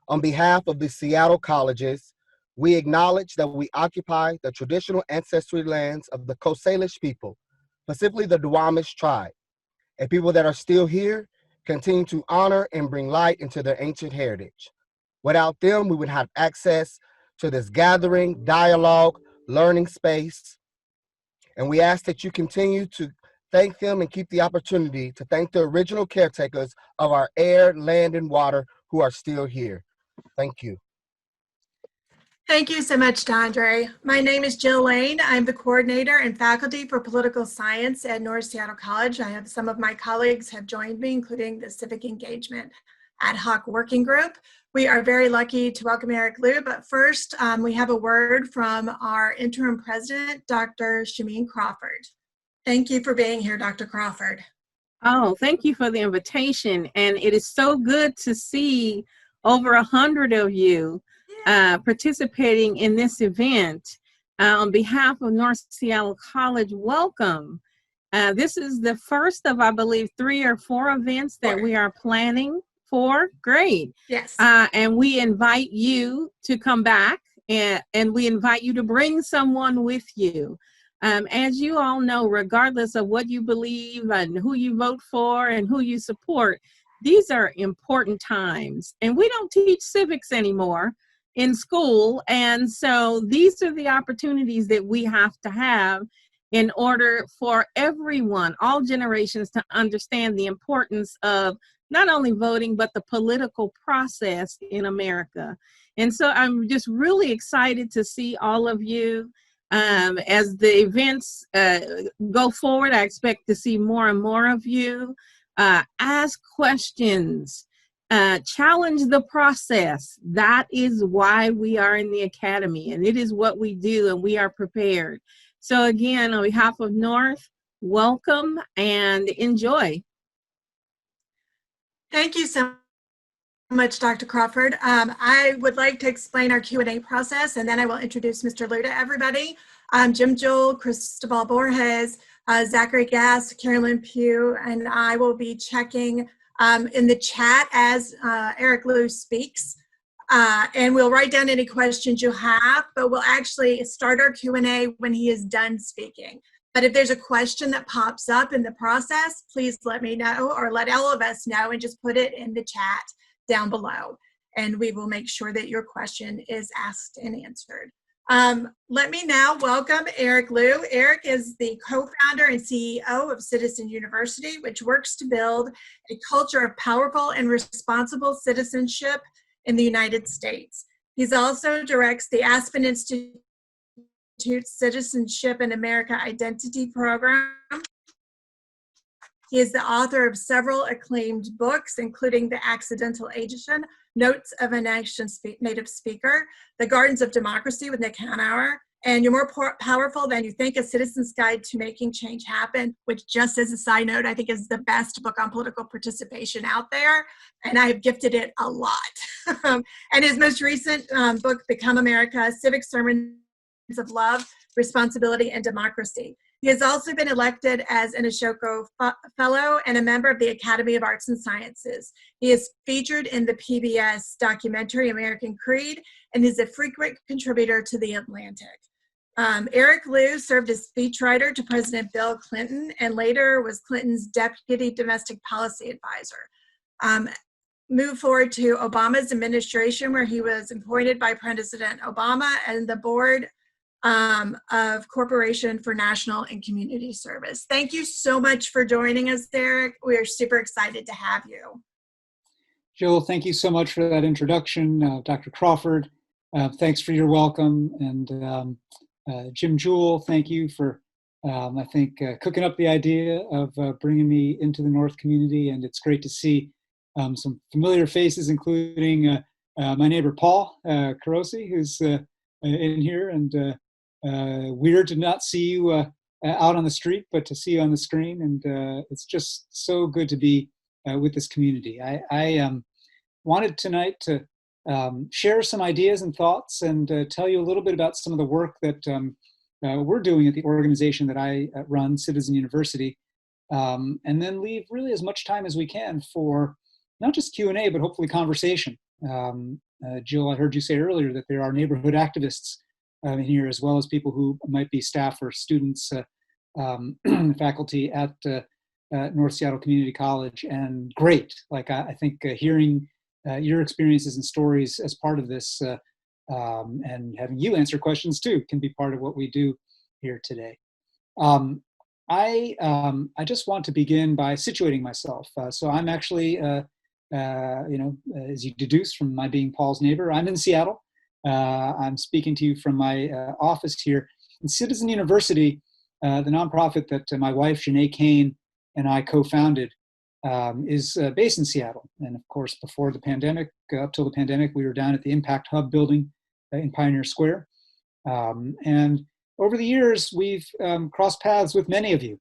On behalf of the Seattle colleges, we acknowledge that we occupy the traditional ancestry lands of the Coast Salish people, specifically the Duwamish tribe, a people that are still here, continue to honor and bring light into their ancient heritage. Without them, we would have access to this gathering, dialogue, learning space, and we ask that you continue to thank them and keep the opportunity to thank the original caretakers of our air, land, and water who are still here. Thank you. Thank you so much, Dondre. My name is Jill Lane. I'm the coordinator and faculty for political science at North Seattle College. I have some of my colleagues have joined me, including the Civic Engagement Ad Hoc Working Group. We are very lucky to welcome Eric Liu, but first we have a word from our interim president, Dr. Shameen Crawford. Thank you for being here, Dr. Crawford. Oh, thank you for the invitation. And it is so good to see over 100 of you participating in this event. On behalf of North Seattle College, welcome. This is the first of, I believe, 3 or 4 events that we are planning for. Great. Yes. And we invite you to come back, and we invite you to bring someone with you. As you all know, regardless of what you believe and who you vote for and who you support, these are important times. And we don't teach civics anymore in school. And so these are the opportunities that we have to have in order for everyone, all generations, to understand the importance of not only voting, but the political process in America. And so I'm just really excited to see all of you. As the events go forward, I expect to see more and more of you. Ask questions. Challenge the process. That is why we are in the academy, and it is what we do, and we are prepared. So again, on behalf of North, welcome and enjoy. Thank you so much, Dr. Crawford. I would like to explain our Q&A process, and then I will introduce Mr. Liu to everybody. Jim Jewell, Cristobal Borges, Zachary Gass, Carolyn Pugh, and I will be checking in the chat as Eric Liu speaks. And we'll write down any questions you have, but we'll actually start our Q&A when he is done speaking. But if there's a question that pops up in the process, please let me know, or let all of us know, and just put it in the chat down below. And we will make sure that your question is asked and answered. Let me now welcome Eric Liu. Eric is the co-founder and CEO of Citizen University, which works to build a culture of powerful and responsible citizenship in the United States. He's also directs the Aspen Institute's Citizenship in America Identity Program. He is the author of several acclaimed books, including The Accidental Asian, Notes of a Native Speaker, The Gardens of Democracy with Nick Hanauer, and You're More Powerful Than You Think, A Citizen's Guide to Making Change Happen, which, just as a side note, I think is the best book on political participation out there, and I've gifted it a lot. And his most recent book, Become America, Civic Sermons of Love, Responsibility, and Democracy. He has also been elected as an Ashoka Fellow and a member of the Academy of Arts and Sciences. He is featured in the PBS documentary American Creed and is a frequent contributor to The Atlantic. Eric Liu served as speechwriter to President Bill Clinton and later was Clinton's deputy domestic policy advisor. Moved forward to Obama's administration, where he was appointed by President Obama and the board of Corporation for National and Community Service. Thank you so much for joining us, Eric. We are super excited to have you. Jill, thank you so much for that introduction. Dr. Crawford, thanks for your welcome. And Jim Jewell, thank you for, I think, cooking up the idea of bringing me into the North community. And it's great to see some familiar faces, including my neighbor, Paul Carosi, who's in here. And weird to not see you out on the street, but to see you on the screen. And it's just so good to be with this community. I wanted tonight to share some ideas and thoughts and tell you a little bit about some of the work that we're doing at the organization that I run, Citizen University, and then leave really as much time as we can for not just Q&A, but hopefully conversation. Jill, I heard you say earlier that there are neighborhood activists in here, as well as people who might be staff or students, faculty at North Seattle Community College. And great, like I think hearing your experiences and stories as part of this and having you answer questions too can be part of what we do here today. I just want to begin by situating myself. So I'm actually, as you deduced from my being Paul's neighbor, I'm in Seattle. I'm speaking to you from my office here. And Citizen University, the nonprofit that my wife, Janae Kane, and I co-founded, is based in Seattle. And of course, before the pandemic, up till the pandemic, we were down at the Impact Hub building in Pioneer Square. And over the years, we've crossed paths with many of you,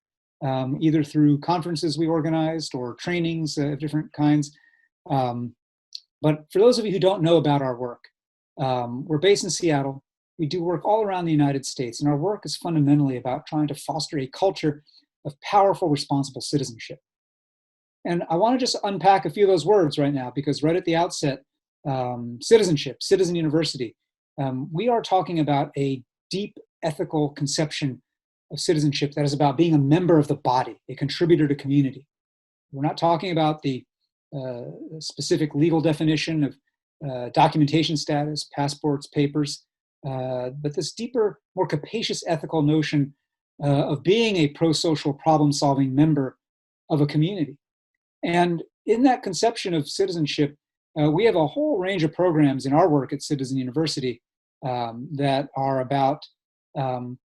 either through conferences we organized or trainings of different kinds. But for those of you who don't know about our work, we're based in Seattle. We do work all around the United States, and our work is fundamentally about trying to foster a culture of powerful, responsible citizenship. And I want to just unpack a few of those words right now, because right at the outset, citizenship, Citizen University, we are talking about a deep ethical conception of citizenship that is about being a member of the body, a contributor to community. We're not talking about the specific legal definition of documentation status, passports, papers, but this deeper, more capacious ethical notion of being a pro-social problem-solving member of a community. And in that conception of citizenship, we have a whole range of programs in our work at Citizen University that are about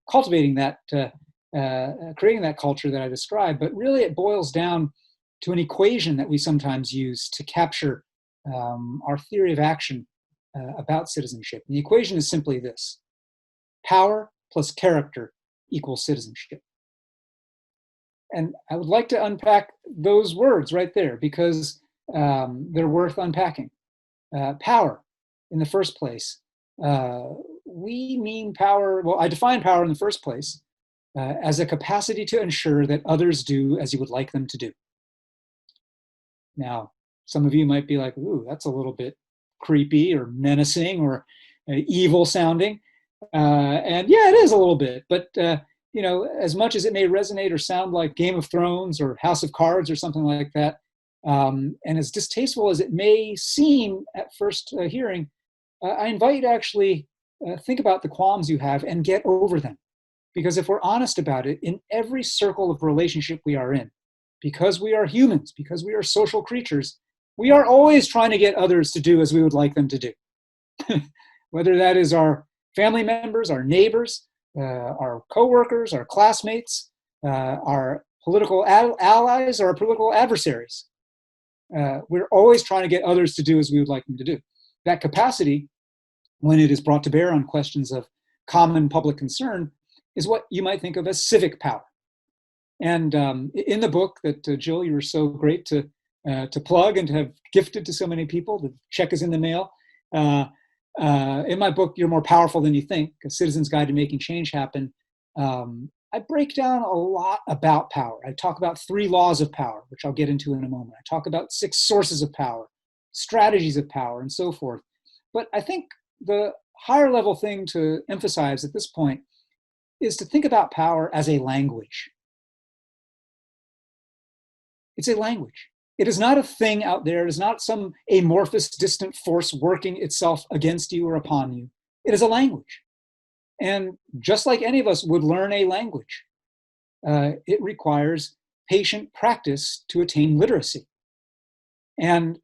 cultivating that, creating that culture that I described. But really it boils down to an equation that we sometimes use to capture our theory of action about citizenship. And the equation is simply this: power plus character equals citizenship. And I would like to unpack those words right there, because they're worth unpacking. Power, in the first place. We mean power, well, I define power in the first place as a capacity to ensure that others do as you would like them to do. Now, some of you might be like, ooh, that's a little bit creepy or menacing or evil sounding. And yeah, it is a little bit, but as much as it may resonate or sound like Game of Thrones or House of Cards or something like that, and as distasteful as it may seem at first hearing, I invite you to actually think about the qualms you have and get over them. Because if we're honest about it, in every circle of relationship we are in, because we are humans, because we are social creatures, we are always trying to get others to do as we would like them to do. Whether that is our family members, our neighbors, our coworkers, our classmates, our political allies, or our political adversaries. We're always trying to get others to do as we would like them to do. That capacity, when it is brought to bear on questions of common public concern, is what you might think of as civic power. And in the book that Jill, you were so great to plug and to have gifted to so many people, the check is in the mail. In my book, You're More Powerful Than You Think, A Citizen's Guide to Making Change Happen, I break down a lot about power. I talk about 3 laws of power, which I'll get into in a moment. I talk about 6 sources of power, strategies of power, and so forth. But I think the higher level thing to emphasize at this point is to think about power as a language. It's a language. It is not a thing out there. It is not some amorphous, distant force working itself against you or upon you. It is a language. And just like any of us would learn a language, it requires patient practice to attain literacy. And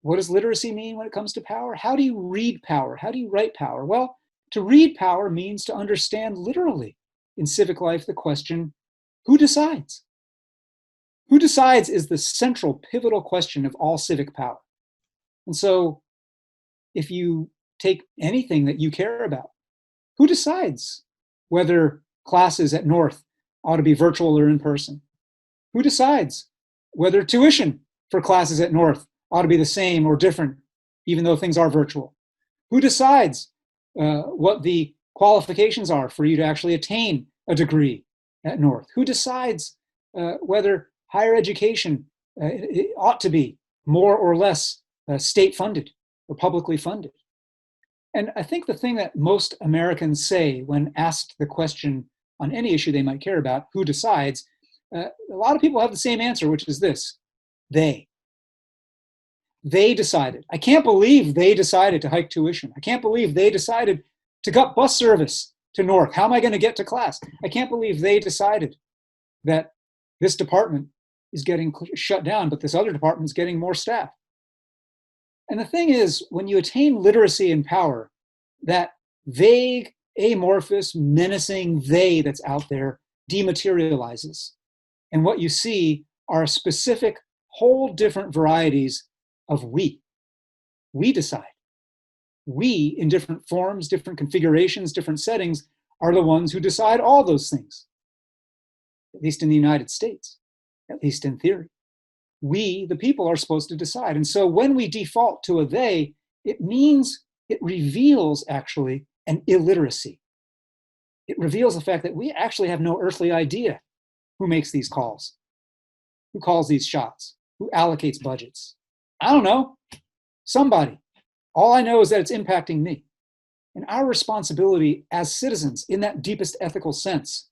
what does literacy mean when it comes to power? How do you read power? How do you write power? Well, to read power means to understand literally in civic life the question, who decides? Who decides is the central pivotal question of all civic power. And so if you take anything that you care about, who decides whether classes at North ought to be virtual or in person? Who decides whether tuition for classes at North ought to be the same or different, even though things are virtual? Who decides what the qualifications are for you to actually attain a degree at North? Who decides whether higher education it ought to be more or less state funded? or publicly funded. And I think the thing that most Americans say when asked the question on any issue they might care about, who decides, a lot of people have the same answer, which is this: they. They decided. I can't believe they decided to hike tuition. I can't believe they decided to cut bus service to North. How am I going to get to class? I can't believe they decided that this department is getting shut down, but this other department is getting more staff. And the thing is, when you attain literacy and power, that vague, amorphous, menacing they that's out there dematerializes. And what you see are specific, whole different varieties of we. We decide. We, in different forms, different configurations, different settings, are the ones who decide all those things. At least in the United States, at least in theory. We, the people, are supposed to decide. And so when we default to a they, it means, it reveals actually an illiteracy. It reveals the fact that we actually have no earthly idea who makes these calls, who calls these shots, who allocates budgets. I don't know, somebody. All I know is that it's impacting me. And our responsibility as citizens, in that deepest ethical sense,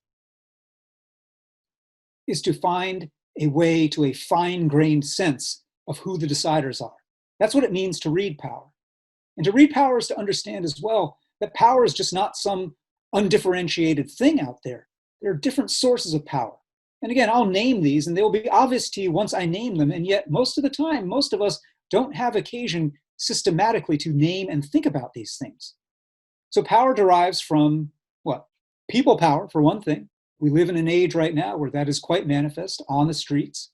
is to find a way to a fine-grained sense of who the deciders are. That's what it means to read power. And to read power is to understand as well that power is just not some undifferentiated thing out there. There are different sources of power. And again, I'll name these and they will be obvious to you once I name them. And yet most of the time, most of us don't have occasion systematically to name and think about these things. So power derives from what? People power, for one thing. We live in an age right now where that is quite manifest on the streets,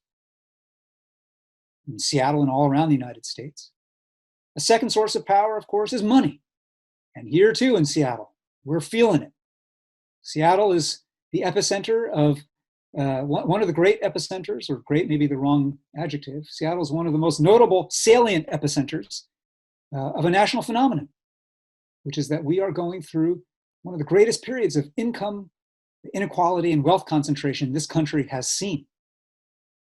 in Seattle and all around the United States. A second source of power, of course, is money. And here too in Seattle, we're feeling it. Seattle is the epicenter of one of the great epicenters, or great may be the wrong adjective. Seattle is one of the most notable, salient epicenters of a national phenomenon, which is that we are going through one of the greatest periods of income inequality and wealth concentration this country has seen.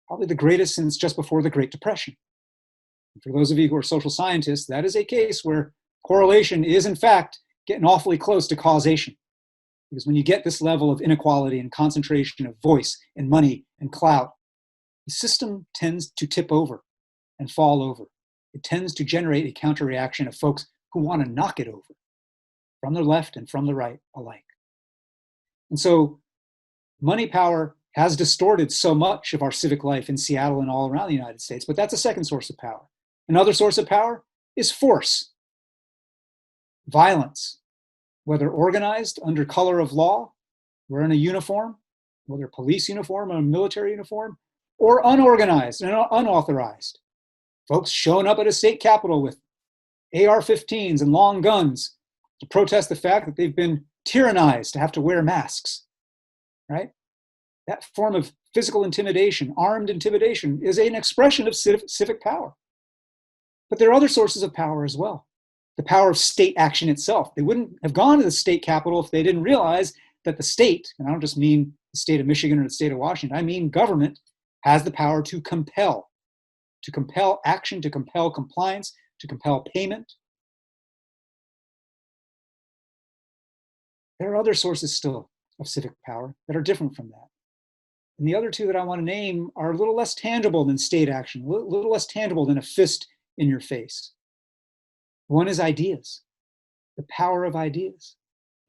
Probably the greatest since just before the Great Depression. And for those of you who are social scientists, that is a case where correlation is in fact getting awfully close to causation. Because when you get this level of inequality and concentration of voice and money and clout, the system tends to tip over and fall over. It tends to generate a counter-reaction of folks who want to knock it over, from the left and from the right alike. And so money power has distorted so much of our civic life in Seattle and all around the United States, but that's a second source of power. Another source of power is force, violence, whether organized under color of law, wearing a uniform, whether a police uniform or a military uniform, or unorganized and unauthorized. Folks showing up at a state capitol with AR-15s and long guns to protest the fact that they've been tyrannized to have to wear masks, right? That form of physical intimidation, armed intimidation, is an expression of civic power. But there are other sources of power as well. The power of state action itself. They wouldn't have gone to the state capitol if they didn't realize that the state, and I don't just mean the state of Michigan or the state of Washington, I mean government, has the power to compel action, to compel compliance, to compel payment. There are other sources still of civic power that are different from that. And the other two that I want to name are a little less tangible than state action, a little less tangible than a fist in your face. One is ideas, the power of ideas.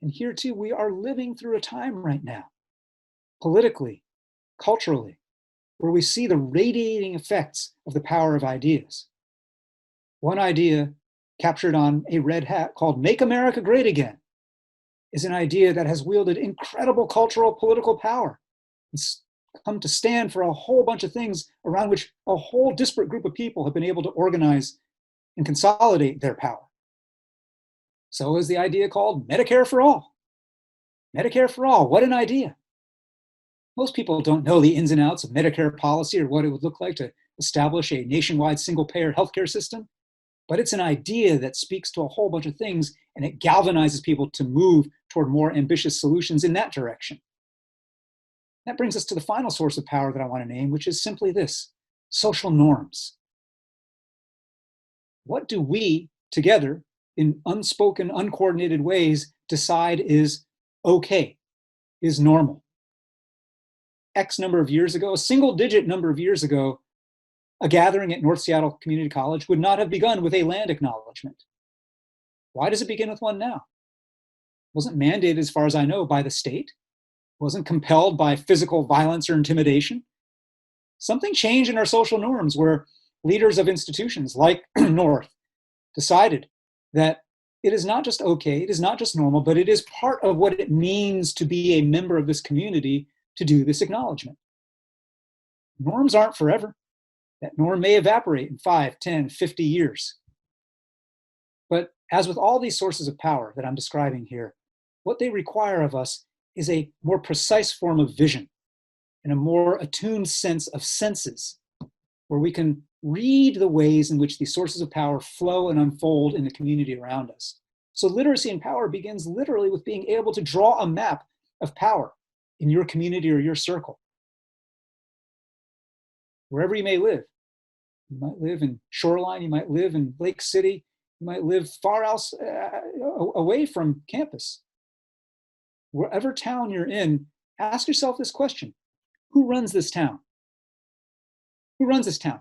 And here too, we are living through a time right now, politically, culturally, where we see the radiating effects of the power of ideas. One idea captured on a red hat called Make America Great Again is an idea that has wielded incredible cultural, political power. It's come to stand for a whole bunch of things around which a whole disparate group of people have been able to organize and consolidate their power. So is the idea called Medicare for All. Medicare for All, what an idea. Most people don't know the ins and outs of Medicare policy or what it would look like to establish a nationwide single-payer healthcare system, but it's an idea that speaks to a whole bunch of things, and it galvanizes people to move toward more ambitious solutions in that direction. That brings us to the final source of power that I want to name, which is simply this: social norms. What do we together in unspoken, uncoordinated ways decide is okay, is normal. X number of years ago, a single-digit number of years ago, a gathering at North Seattle Community College would not have begun with a land acknowledgement. Why does it begin with one now? It wasn't mandated, as far as I know, by the state. It wasn't compelled by physical violence or intimidation. Something changed in our social norms where leaders of institutions like North decided that it is not just okay, it is not just normal, but it is part of what it means to be a member of this community to do this acknowledgement. Norms aren't forever. That norm may evaporate in 5, 10, 50 years. But as with all these sources of power that I'm describing here, what they require of us is a more precise form of vision and a more attuned sense of senses, where we can read the ways in which these sources of power flow and unfold in the community around us. So literacy and power begins literally with being able to draw a map of power in your community or your circle. Wherever you may live. You might live in Shoreline, you might live in Lake City, you might live far else away from campus. Wherever town you're in, ask yourself this question: who runs this town? Who runs this town?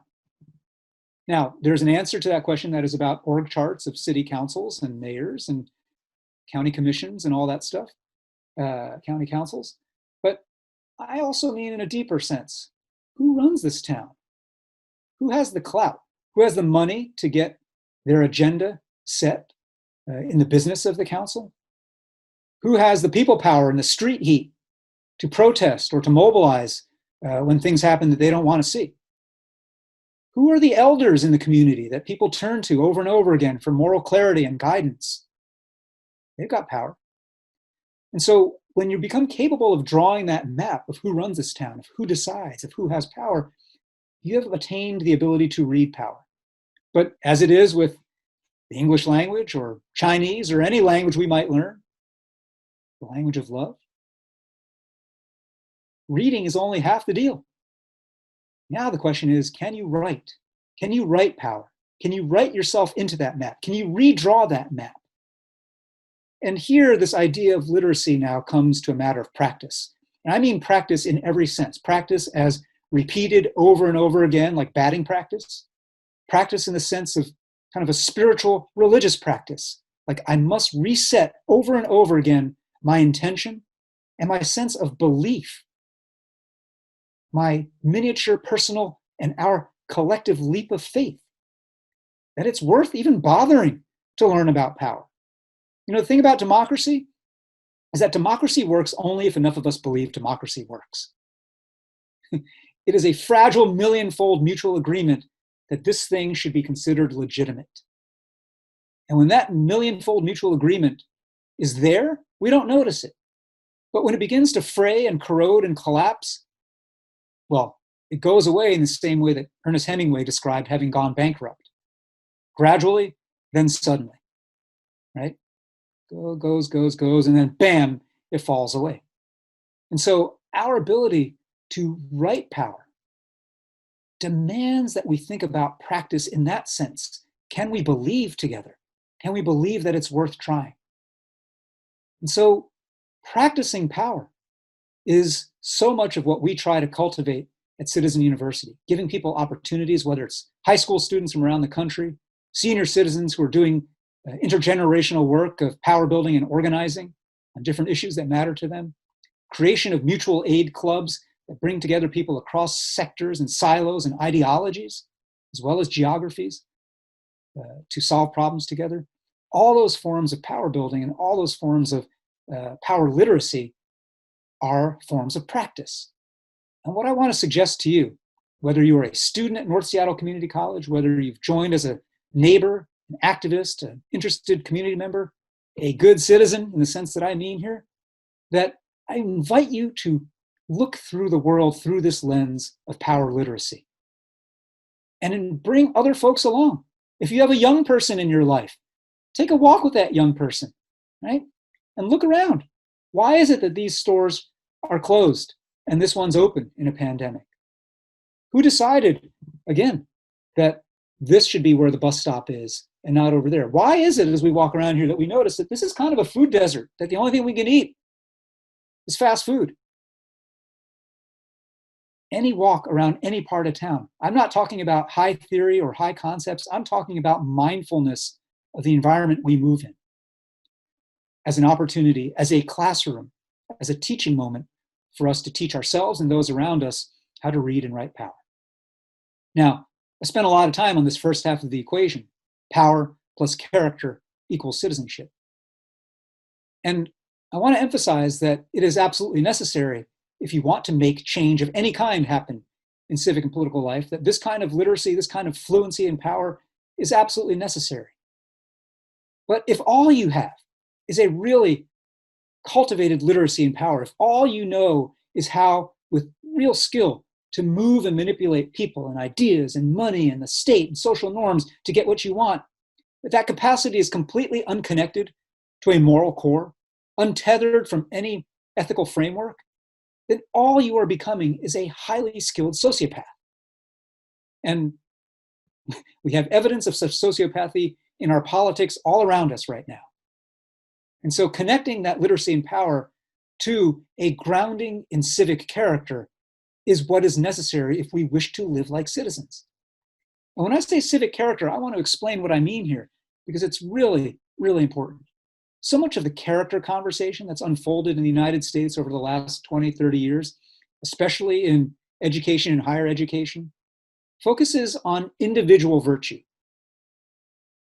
Now, there's an answer to that question that is about org charts of city councils and mayors and county commissions and all that stuff, county councils. But I also mean in a deeper sense, who runs this town? Who has the clout? Who has the money to get their agenda set in the business of the council? Who has the people power and the street heat to protest or to mobilize when things happen that they don't want to see? Who are the elders in the community that people turn to over and over again for moral clarity and guidance? They've got power. And so when you become capable of drawing that map of who runs this town, of who decides, of who has power, you have attained the ability to read power. But as it is with the English language or Chinese or any language we might learn, the language of love, reading is only half the deal. Now the question is, can you write? Can you write power? Can you write yourself into that map? Can you redraw that map? And here, this idea of literacy now comes to a matter of practice. And I mean practice in every sense. Practice as repeated over and over again, like batting practice. Practice in the sense of kind of a spiritual, religious practice. Like I must reset over and over again my intention and my sense of belief, my miniature personal and our collective leap of faith, that it's worth even bothering to learn about power. You know, the thing about democracy is that democracy works only if enough of us believe democracy works. It is a fragile millionfold mutual agreement that this thing should be considered legitimate. And when that millionfold mutual agreement is there, we don't notice it. But when it begins to fray and corrode and collapse, well, it goes away in the same way that Ernest Hemingway described having gone bankrupt. Gradually, then suddenly, right? Goes, and then bam, it falls away. And so our ability to write power demands that we think about practice in that sense. Can we believe together? Can we believe that it's worth trying? And so practicing power is so much of what we try to cultivate at Citizen University, giving people opportunities, whether it's high school students from around the country, senior citizens who are doing intergenerational work of power building and organizing on different issues that matter to them, creation of mutual aid clubs that bring together people across sectors and silos and ideologies, as well as geographies, to solve problems together. All those forms of power building and all those forms of power literacy are forms of practice. And what I want to suggest to you, whether you are a student at North Seattle Community College, whether you've joined as a neighbor, an activist, an interested community member, a good citizen in the sense that I mean here, that I invite you to look through the world through this lens of power literacy and bring other folks along. If you have a young person in your life, take a walk with that young person, right? And look around. Why is it that these stores are closed and this one's open in a pandemic? Who decided, again, that this should be where the bus stop is and not over there? Why is it as we walk around here that we notice that this is kind of a food desert, that the only thing we can eat is fast food? Any walk around any part of town. I'm not talking about high theory or high concepts. I'm talking about mindfulness of the environment we move in as an opportunity, as a classroom, as a teaching moment for us to teach ourselves and those around us how to read and write power. Now, I spent a lot of time on this first half of the equation. Power plus character equals citizenship. And I want to emphasize that it is absolutely necessary, if you want to make change of any kind happen in civic and political life, that this kind of literacy, this kind of fluency in power is absolutely necessary. But if all you have is a really cultivated literacy in power, if all you know is how, with real skill, to move and manipulate people and ideas and money and the state and social norms to get what you want, if that capacity is completely unconnected to a moral core, untethered from any ethical framework, then all you are becoming is a highly skilled sociopath. And we have evidence of such sociopathy in our politics all around us right now. And so connecting that literacy and power to a grounding in civic character is what is necessary if we wish to live like citizens. And when I say civic character, I want to explain what I mean here, because it's really, really important. So much of the character conversation that's unfolded in the United States over the last 20, 30 years, especially in education and higher education, focuses on individual virtue,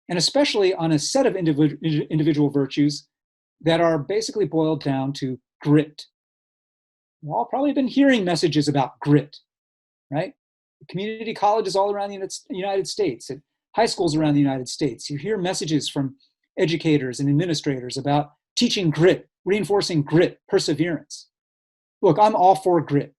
and especially on a set of individual virtues that are basically boiled down to grit. You've all probably been hearing messages about grit, right? Community colleges all around the United States, at high schools around the United States. You hear messages from educators and administrators about teaching grit, reinforcing grit, perseverance. Look, I'm all for grit.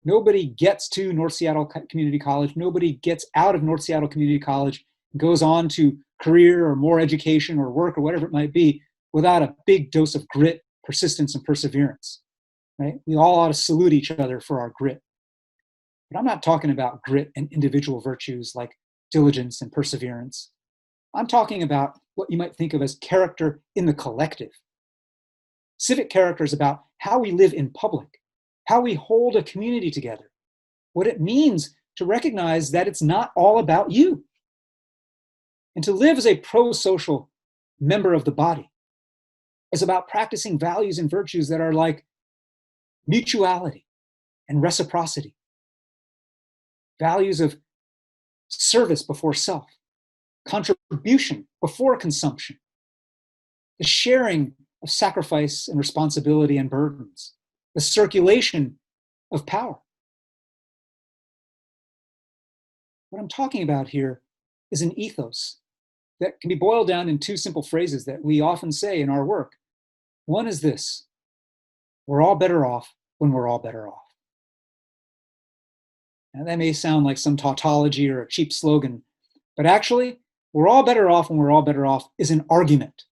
Nobody gets to North Seattle Community College. Nobody gets out of North Seattle Community College, goes on to career or more education or work or whatever it might be without a big dose of grit, persistence, and perseverance, right? We all ought to salute each other for our grit. But I'm not talking about grit and individual virtues like diligence and perseverance. I'm talking about what you might think of as character in the collective. Civic character is about how we live in public, how we hold a community together, what it means to recognize that it's not all about you, and to live as a pro-social member of the body. It's about practicing values and virtues that are like mutuality and reciprocity, values of service before self, contribution before consumption, the sharing of sacrifice and responsibility and burdens, the circulation of power. What I'm talking about here is an ethos that can be boiled down in two simple phrases that we often say in our work. One is this: we're all better off when we're all better off. And that may sound like some tautology or a cheap slogan, but actually, we're all better off when we're all better off is an argument.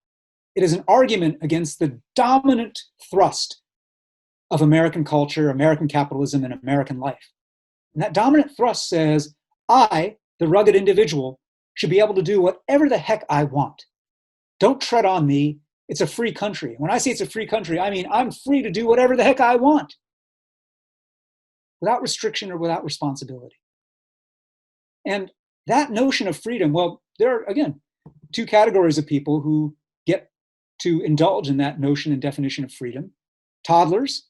It is an argument against the dominant thrust of American culture, American capitalism, and American life. And that dominant thrust says, I, the rugged individual, should be able to do whatever the heck I want. Don't tread on me. It's a free country. When I say it's a free country, I mean I'm free to do whatever the heck I want, without restriction or without responsibility. And that notion of freedom, well, there are, again, two categories of people who get to indulge in that notion and definition of freedom: toddlers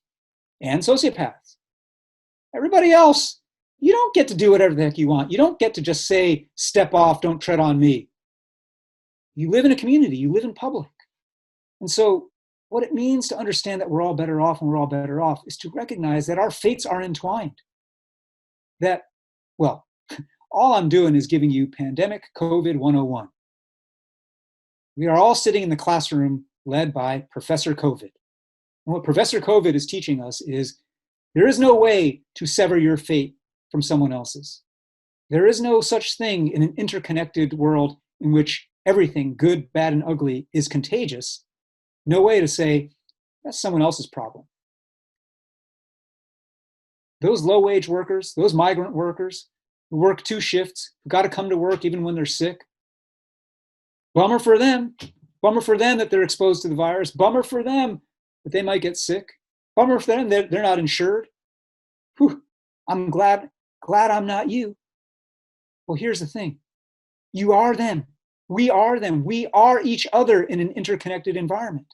and sociopaths. Everybody else, you don't get to do whatever the heck you want. You don't get to just say, step off, don't tread on me. You live in a community, you live in public. And so what it means to understand that we're all better off and we're all better off is to recognize that our fates are entwined. That, well, all I'm doing is giving you pandemic COVID 101. We are all sitting in the classroom led by Professor COVID. And what Professor COVID is teaching us is there is no way to sever your fate from someone else's. There is no such thing in an interconnected world in which everything, good, bad, and ugly, is contagious. No way to say, that's someone else's problem. Those low-wage workers, those migrant workers who work 2 shifts, who got to come to work even when they're sick, Bummer for them. Bummer for them that they're exposed to the virus. Bummer for them that they might get sick. Bummer for them that they're not insured. Whew, I'm glad I'm not you. Well, here's the thing. You are them. We are them. We are each other in an interconnected environment.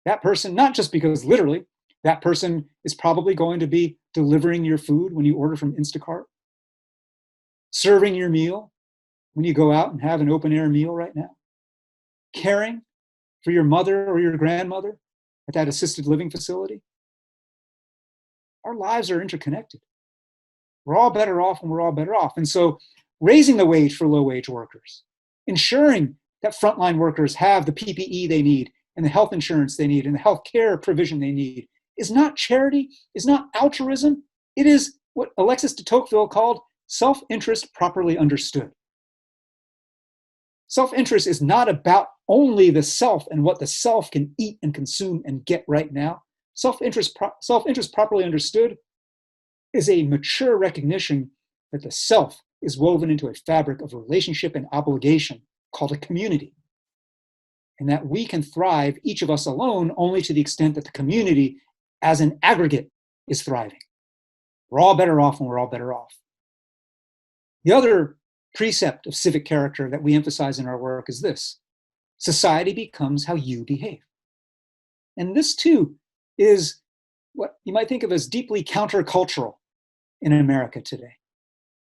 That person, not just because literally, that person is probably going to be delivering your food when you order from Instacart, serving your meal when you go out and have an open air meal right now, caring for your mother or your grandmother at that assisted living facility. Our lives are interconnected. We're all better off when we're all better off. And so raising the wage for low wage workers, ensuring that frontline workers have the PPE they need and the health insurance they need and the health care provision they need is not charity, is not altruism. It is what Alexis de Tocqueville called self-interest properly understood. Self-interest is not about only the self and what the self can eat and consume and get right now. Self-interest properly understood is a mature recognition that the self is woven into a fabric of relationship and obligation called a community. And that we can thrive, each of us alone, only to the extent that the community as an aggregate is thriving. We're all better off when we're all better off. The other precept of civic character that we emphasize in our work is this: society becomes how you behave. And this too is what you might think of as deeply countercultural in America today.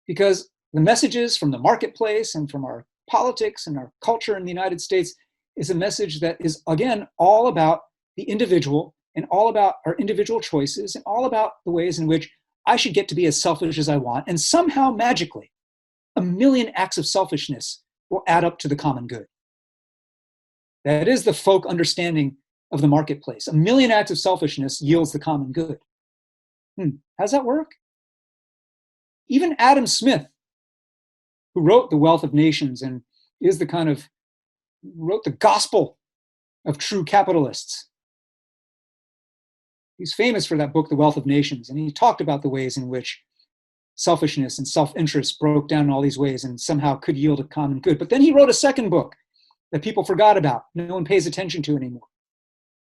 Because the messages from the marketplace and from our politics and our culture in the United States is a message that is, again, all about the individual and all about our individual choices and all about the ways in which I should get to be as selfish as I want. And somehow, magically, a million acts of selfishness will add up to the common good. That is the folk understanding of the marketplace. A million acts of selfishness yields the common good. How does that work? Even Adam Smith, who wrote The Wealth of Nations and is the kind of, wrote the gospel of true capitalists. He's famous for that book, The Wealth of Nations, and he talked about the ways in which selfishness and self-interest broke down in all these ways and somehow could yield a common good. But then he wrote a second book that people forgot about, no one pays attention to anymore.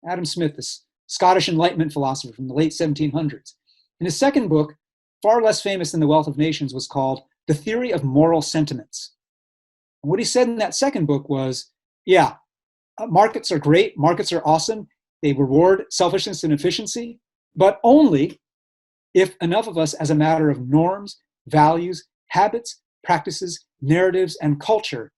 Adam Smith, this Scottish Enlightenment philosopher from the late 1700s. And his second book, far less famous than The Wealth of Nations, was called The Theory of Moral Sentiments. And what he said in that second book was, yeah, markets are great, markets are awesome, they reward selfishness and efficiency, but only if enough of us, as a matter of norms, values, habits, practices, narratives, and culture,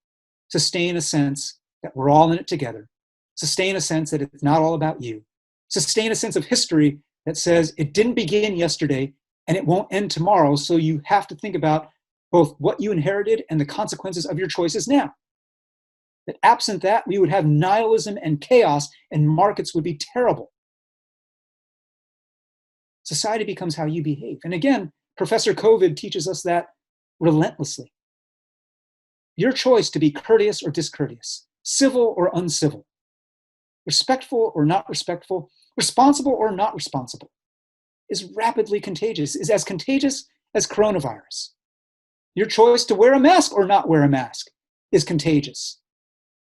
sustain a sense that we're all in it together, sustain a sense that it's not all about you, sustain a sense of history that says it didn't begin yesterday and it won't end tomorrow, so you have to think about both what you inherited and the consequences of your choices now. That absent that, we would have nihilism and chaos and markets would be terrible. Society becomes how you behave. And again, Professor COVID teaches us that relentlessly. Your choice to be courteous or discourteous, civil or uncivil, respectful or not respectful, responsible or not responsible, is rapidly contagious, is as contagious as coronavirus. Your choice to wear a mask or not wear a mask is contagious.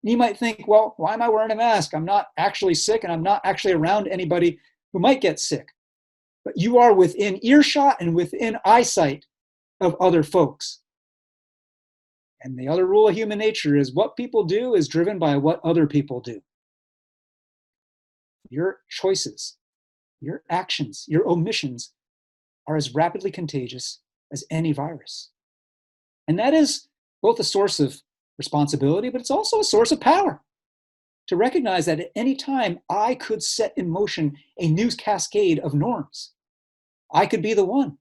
You might think, well, why am I wearing a mask? I'm not actually sick and I'm not actually around anybody who might get sick. But you are within earshot and within eyesight of other folks. And the other rule of human nature is what people do is driven by what other people do. Your choices, your actions, your omissions are as rapidly contagious as any virus. And that is both a source of responsibility, but it's also a source of power. To recognize that at any time, I could set in motion a new cascade of norms. I could be the one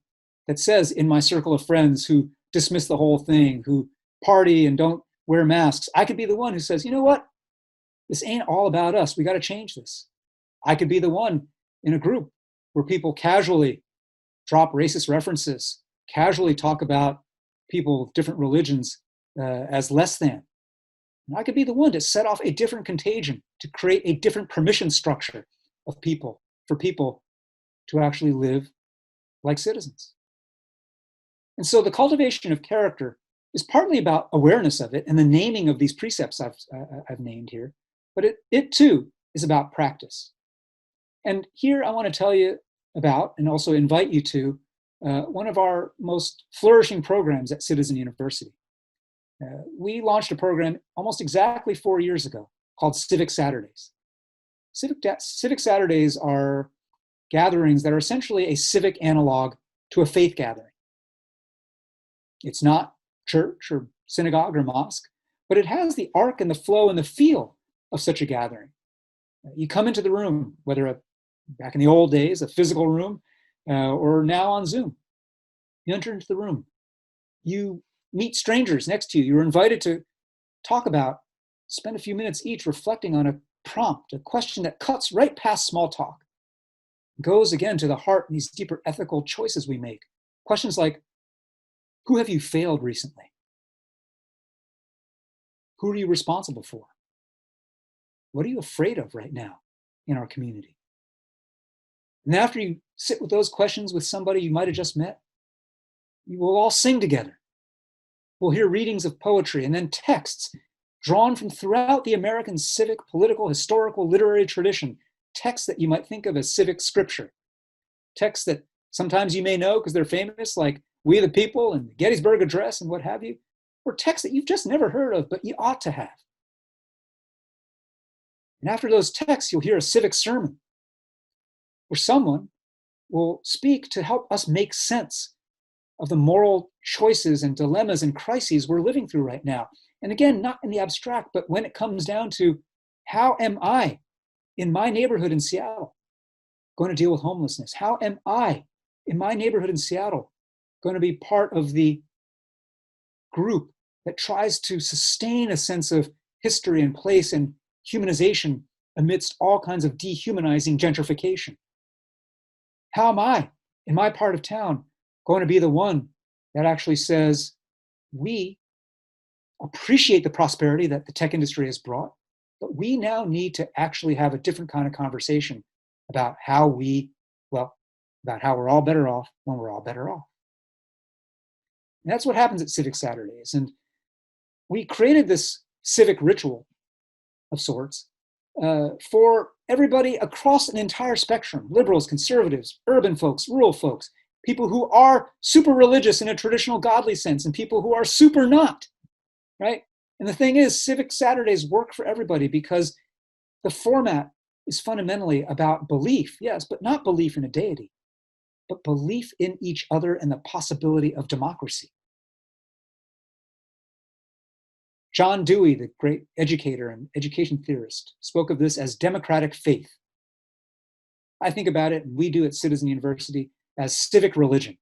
that says in my circle of friends who dismiss the whole thing, who party and don't wear masks, I could be the one who says, you know what? This ain't all about us. We got to change this. I could be the one in a group where people casually drop racist references, casually talk about people of different religions as less than. And I could be the one to set off a different contagion, to create a different permission structure of people, for people to actually live like citizens. And so the cultivation of character is partly about awareness of it and the naming of these precepts I've named here, but it too is about practice. And here I want to tell you about, and also invite you to, one of our most flourishing programs at Citizen University. We launched a program almost exactly 4 years ago called Civic Saturdays. Civic Saturdays are gatherings that are essentially a civic analog to a faith gathering. It's not church or synagogue or mosque, but it has the arc and the flow and the feel of such a gathering. You come into the room, whether back in the old days, a physical room, or now on Zoom. You enter into the room. You meet strangers next to you. You're invited to talk about, spend a few minutes each reflecting on a prompt, a question that cuts right past small talk, goes again to the heart and these deeper ethical choices we make. Questions like, who have you failed recently? Who are you responsible for? What are you afraid of right now in our community? And after you sit with those questions with somebody you might have just met, you will all sing together. We'll hear readings of poetry and then texts drawn from throughout the American civic, political, historical, literary tradition, texts that you might think of as civic scripture, texts that sometimes you may know because they're famous, like We the People and the Gettysburg Address and what have you, or texts that you've just never heard of, but you ought to have. And after those texts, you'll hear a civic sermon where someone will speak to help us make sense of the moral choices and dilemmas and crises we're living through right now. And again, not in the abstract, but when it comes down to how am I in my neighborhood in Seattle going to deal with homelessness? How am I in my neighborhood in Seattle going to be part of the group that tries to sustain a sense of history and place and humanization amidst all kinds of dehumanizing gentrification? How am I in my part of town going to be the one that actually says, we appreciate the prosperity that the tech industry has brought, but we now need to actually have a different kind of conversation about how about how we're all better off when we're all better off. And that's what happens at Civic Saturdays. And we created this civic ritual of sorts for everybody across an entire spectrum: liberals, conservatives, urban folks, rural folks, people who are super religious in a traditional godly sense, and people who are super not, right? And the thing is, Civic Saturdays work for everybody because the format is fundamentally about belief, yes, but not belief in a deity, but belief in each other and the possibility of democracy. John Dewey, the great educator and education theorist, spoke of this as democratic faith. I think about it, and we do at Citizen University, as civic religion.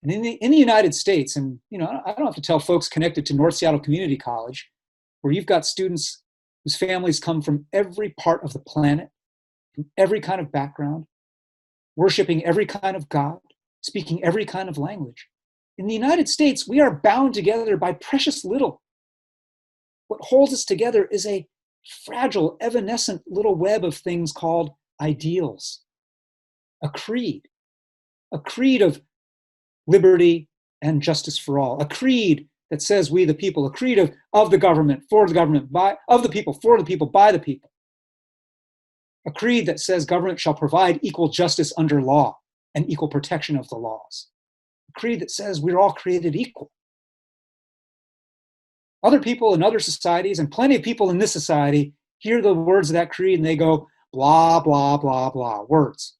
And in the United States, and I don't have to tell folks connected to North Seattle Community College, where you've got students whose families come from every part of the planet, from every kind of background, worshiping every kind of God, speaking every kind of language. In the United States, we are bound together by precious little. What holds us together is a fragile, evanescent little web of things called ideals, a creed of liberty and justice for all, a creed that says we the people, a creed of the government, for the government, of the people, for the people, by the people, a creed that says government shall provide equal justice under law and equal protection of the laws, a creed that says we're all created equal. Other people in other societies, and plenty of people in this society, hear the words of that creed and they go, blah, blah, blah, blah. Words.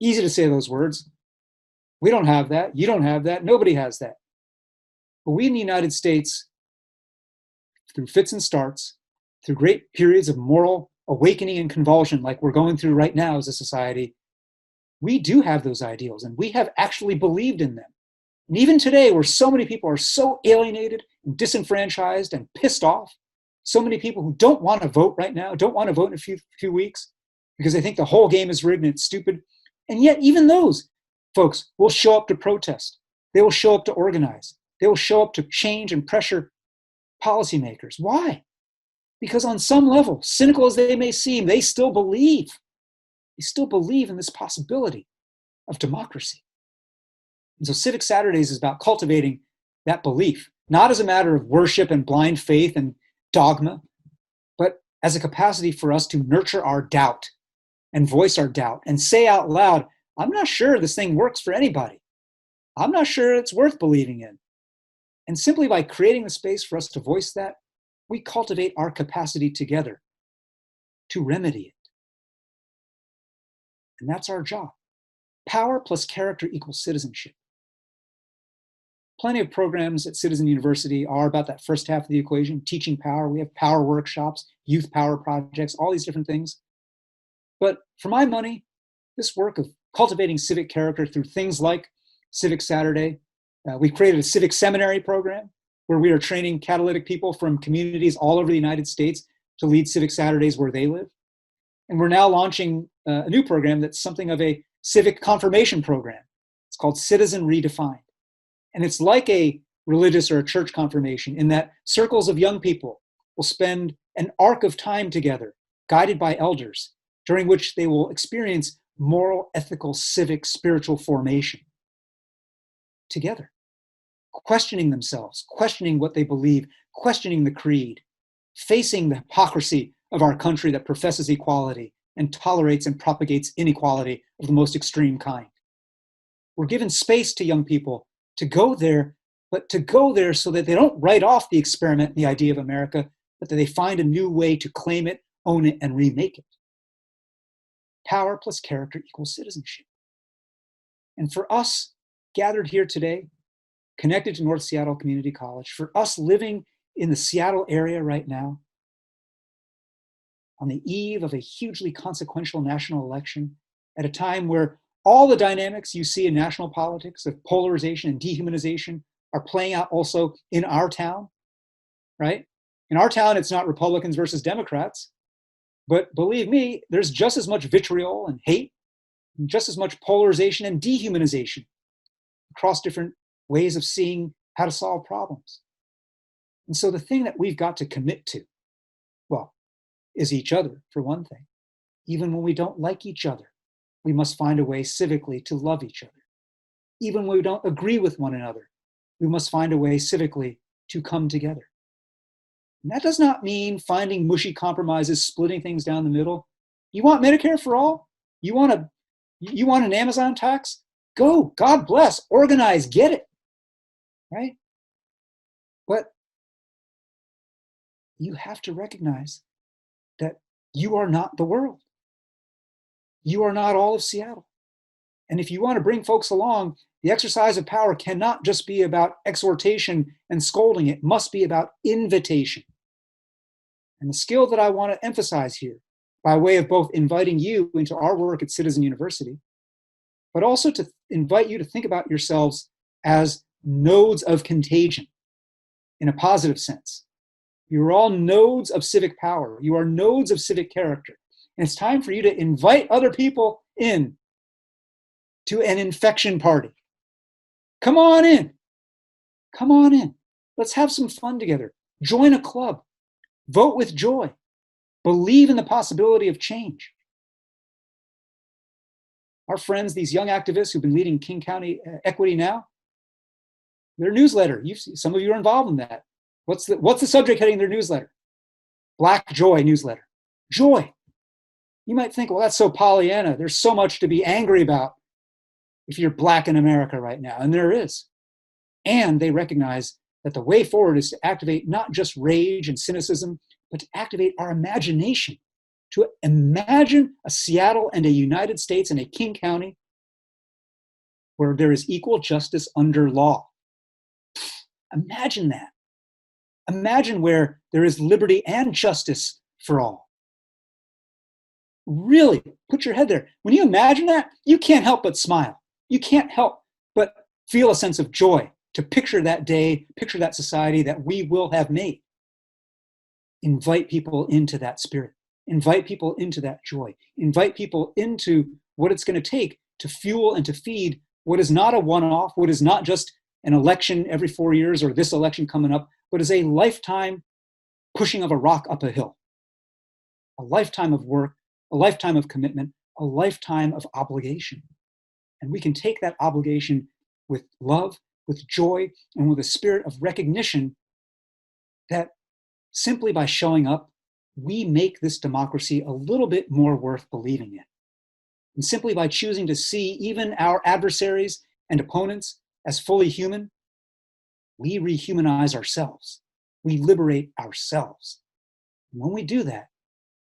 Easy to say those words. We don't have that. You don't have that. Nobody has that. But we in the United States, through fits and starts, through great periods of moral awakening and convulsion like we're going through right now as a society, we do have those ideals and we have actually believed in them. And even today, where so many people are so alienated and disenfranchised and pissed off, so many people who don't want to vote right now, don't want to vote in a few weeks because they think the whole game is rigged and it's stupid. And yet even those folks will show up to protest. They will show up to organize. They will show up to change and pressure policymakers. Why? Because on some level, cynical as they may seem, they still believe. They still believe in this possibility of democracy. And so Civic Saturdays is about cultivating that belief, not as a matter of worship and blind faith and dogma, but as a capacity for us to nurture our doubt and voice our doubt and say out loud, I'm not sure this thing works for anybody. I'm not sure it's worth believing in. And simply by creating the space for us to voice that, we cultivate our capacity together to remedy it. And that's our job. Power plus character equals citizenship. Plenty of programs at Citizen University are about that first half of the equation, teaching power. We have power workshops, youth power projects, all these different things. But for my money, this work of cultivating civic character through things like Civic Saturday, we created a civic seminary program where we are training catalytic people from communities all over the United States to lead Civic Saturdays where they live. And we're now launching a new program that's something of a civic confirmation program. It's called Citizen Redefined. And it's like a religious or a church confirmation in that circles of young people will spend an arc of time together, guided by elders, during which they will experience moral, ethical, civic, spiritual formation together, questioning themselves, questioning what they believe, questioning the creed, facing the hypocrisy of our country that professes equality and tolerates and propagates inequality of the most extreme kind. We're given space to young people to go there, but to go there so that they don't write off the experiment, the idea of America, but that they find a new way to claim it, own it, and remake it. Power plus character equals citizenship. And for us gathered here today, connected to North Seattle Community College, for us living in the Seattle area right now, on the eve of a hugely consequential national election, at a time where all the dynamics you see in national politics of polarization and dehumanization are playing out also in our town, right? In our town, it's not Republicans versus Democrats, but believe me, there's just as much vitriol and hate, and just as much polarization and dehumanization across different ways of seeing how to solve problems. And so the thing that we've got to commit to, well, is each other, for one thing. Even when we don't like each other, we must find a way civically to love each other. Even when we don't agree with one another, we must find a way civically to come together. And that does not mean finding mushy compromises, splitting things down the middle. You want Medicare for all? You want an Amazon tax? Go, God bless, organize, get it, right? But you have to recognize that you are not the world. You are not all of Seattle. And if you want to bring folks along, the exercise of power cannot just be about exhortation and scolding. It must be about invitation. And the skill that I want to emphasize here, by way of both inviting you into our work at Citizen University, but also to invite you to think about yourselves as nodes of contagion in a positive sense. You're all nodes of civic power. You are nodes of civic character. And it's time for you to invite other people in to an infection party. Come on in. Come on in. Let's have some fun together. Join a club. Vote with joy. Believe in the possibility of change. Our friends, these young activists who've been leading King County Equity Now, their newsletter, some of you are involved in that. What's the subject heading of their newsletter? Black Joy newsletter. Joy. You might think, well, that's so Pollyanna. There's so much to be angry about if you're Black in America right now. And there is. And they recognize that the way forward is to activate not just rage and cynicism, but to activate our imagination, to imagine a Seattle and a United States and a King County where there is equal justice under law. Imagine that. Imagine where there is liberty and justice for all. Really, put your head there. When you imagine that, you can't help but smile. You can't help but feel a sense of joy to picture that day, picture that society that we will have made. Invite people into that spirit. Invite people into that joy. Invite people into what it's going to take to fuel and to feed what is not a one-off, what is not just an election every 4 years or this election coming up, but is a lifetime pushing of a rock up a hill. A lifetime of work, a lifetime of commitment, a lifetime of obligation. And we can take that obligation with love, with joy, and with a spirit of recognition that simply by showing up, we make this democracy a little bit more worth believing in. And simply by choosing to see even our adversaries and opponents as fully human, we rehumanize ourselves. We liberate ourselves. And when we do that,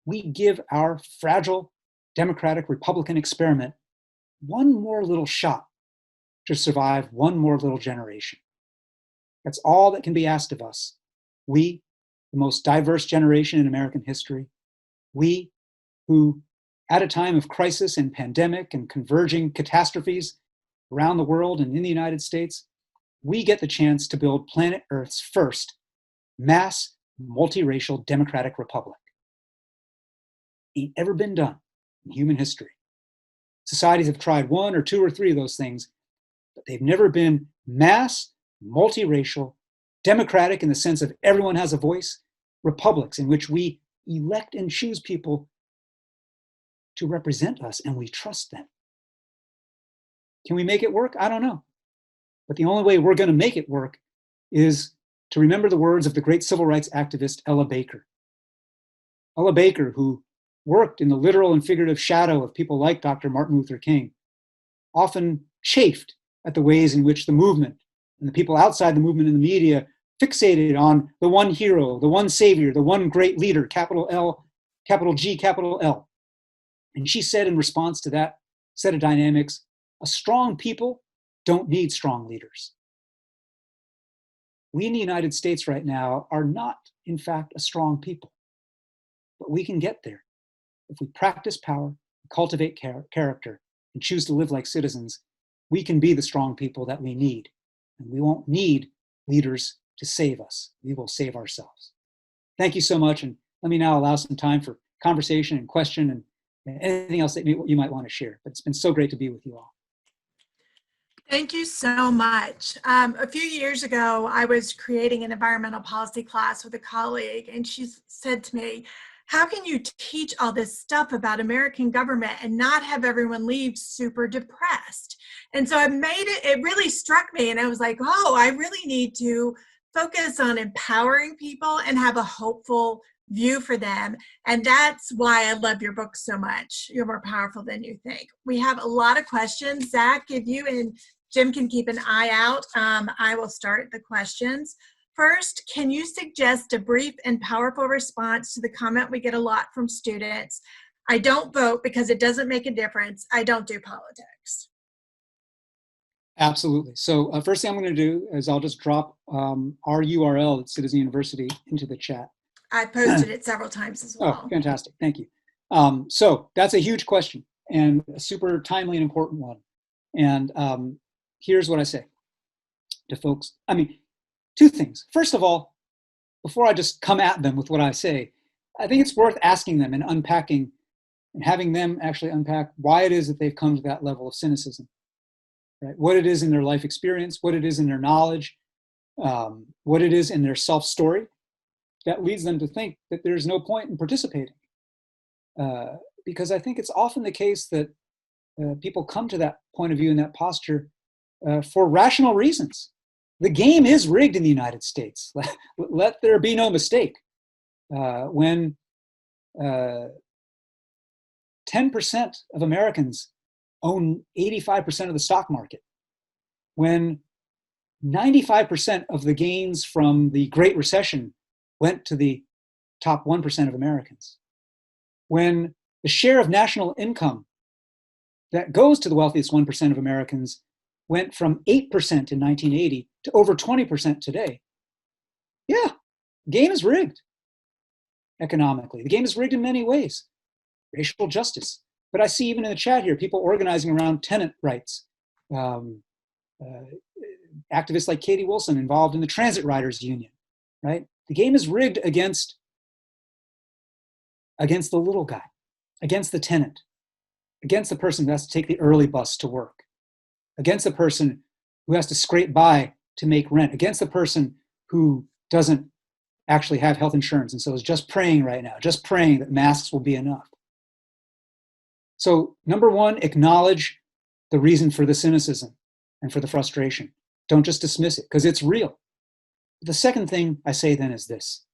we give our fragile democratic Republican experiment one more little shot to survive one more little generation. That's all that can be asked of us. We, the most diverse generation in American history, we who, at a time of crisis and pandemic and converging catastrophes around the world and in the United States, we get the chance to build planet Earth's first mass multiracial democratic republic. Ain't ever been done in human history. Societies have tried one or two or three of those things, but they've never been mass, multiracial, democratic in the sense of everyone has a voice, republics in which we elect and choose people to represent us and we trust them. Can we make it work? I don't know. But the only way we're going to make it work is to remember the words of the great civil rights activist Ella Baker. Ella Baker, who worked in the literal and figurative shadow of people like Dr. Martin Luther King, often chafed at the ways in which the movement and the people outside the movement in the media fixated on the one hero, the one savior, the one great leader, capital L, capital G, capital L. And she said in response to that set of dynamics, a strong people don't need strong leaders. We in the United States right now are not, in fact, a strong people, but we can get there. If we practice power, cultivate character, and choose to live like citizens, we can be the strong people that we need. And we won't need leaders to save us. We will save ourselves. Thank you so much. And let me now allow some time for conversation and question and anything else that you might want to share. But it's been so great to be with you all. Thank you so much. A few years ago, I was creating an environmental policy class with a colleague, and she said to me, how can you teach all this stuff about American government and not have everyone leave super depressed? And so it really struck me, and I was like, oh, I really need to focus on empowering people and have a hopeful view for them. And that's why I love your book so much. You're more powerful than you think. We have a lot of questions. Zach, if you and Jim can keep an eye out, I will start the questions. First, can you suggest a brief and powerful response to the comment we get a lot from students? I don't vote because it doesn't make a difference. I don't do politics. Absolutely. So first thing I'm going to do is I'll just drop our URL at Citizen University into the chat. I posted it several times as well. Oh, fantastic. Thank you. So that's a huge question and a super timely and important one. And here's what I say to folks. I mean, two things. First of all, before I just come at them with what I say, I think it's worth asking them and unpacking and having them actually unpack why it is that they've come to that level of cynicism, right? What it is in their life experience, what it is in their knowledge, what it is in their self-story that leads them to think that there's no point in participating. Because I think it's often the case that people come to that point of view and that posture for rational reasons. The game is rigged in the United States. Let there be no mistake. When 10% of Americans own 85% of the stock market, when 95% of the gains from the Great Recession went to the top 1% of Americans, when the share of national income that goes to the wealthiest 1% of Americans went from 8% in 1980 to over 20% today. Yeah, the game is rigged economically. The game is rigged in many ways. Racial justice. But I see even in the chat here, people organizing around tenant rights. Activists like Katie Wilson involved in the Transit Riders Union, right? The game is rigged against the little guy, against the tenant, against the person who has to take the early bus to work, against the person who has to scrape by to make rent, against the person who doesn't actually have health insurance and so is just praying right now, just praying that masks will be enough. So number one, acknowledge the reason for the cynicism. and for the frustration. Don't just dismiss it, because it's real. The second thing I say then is this.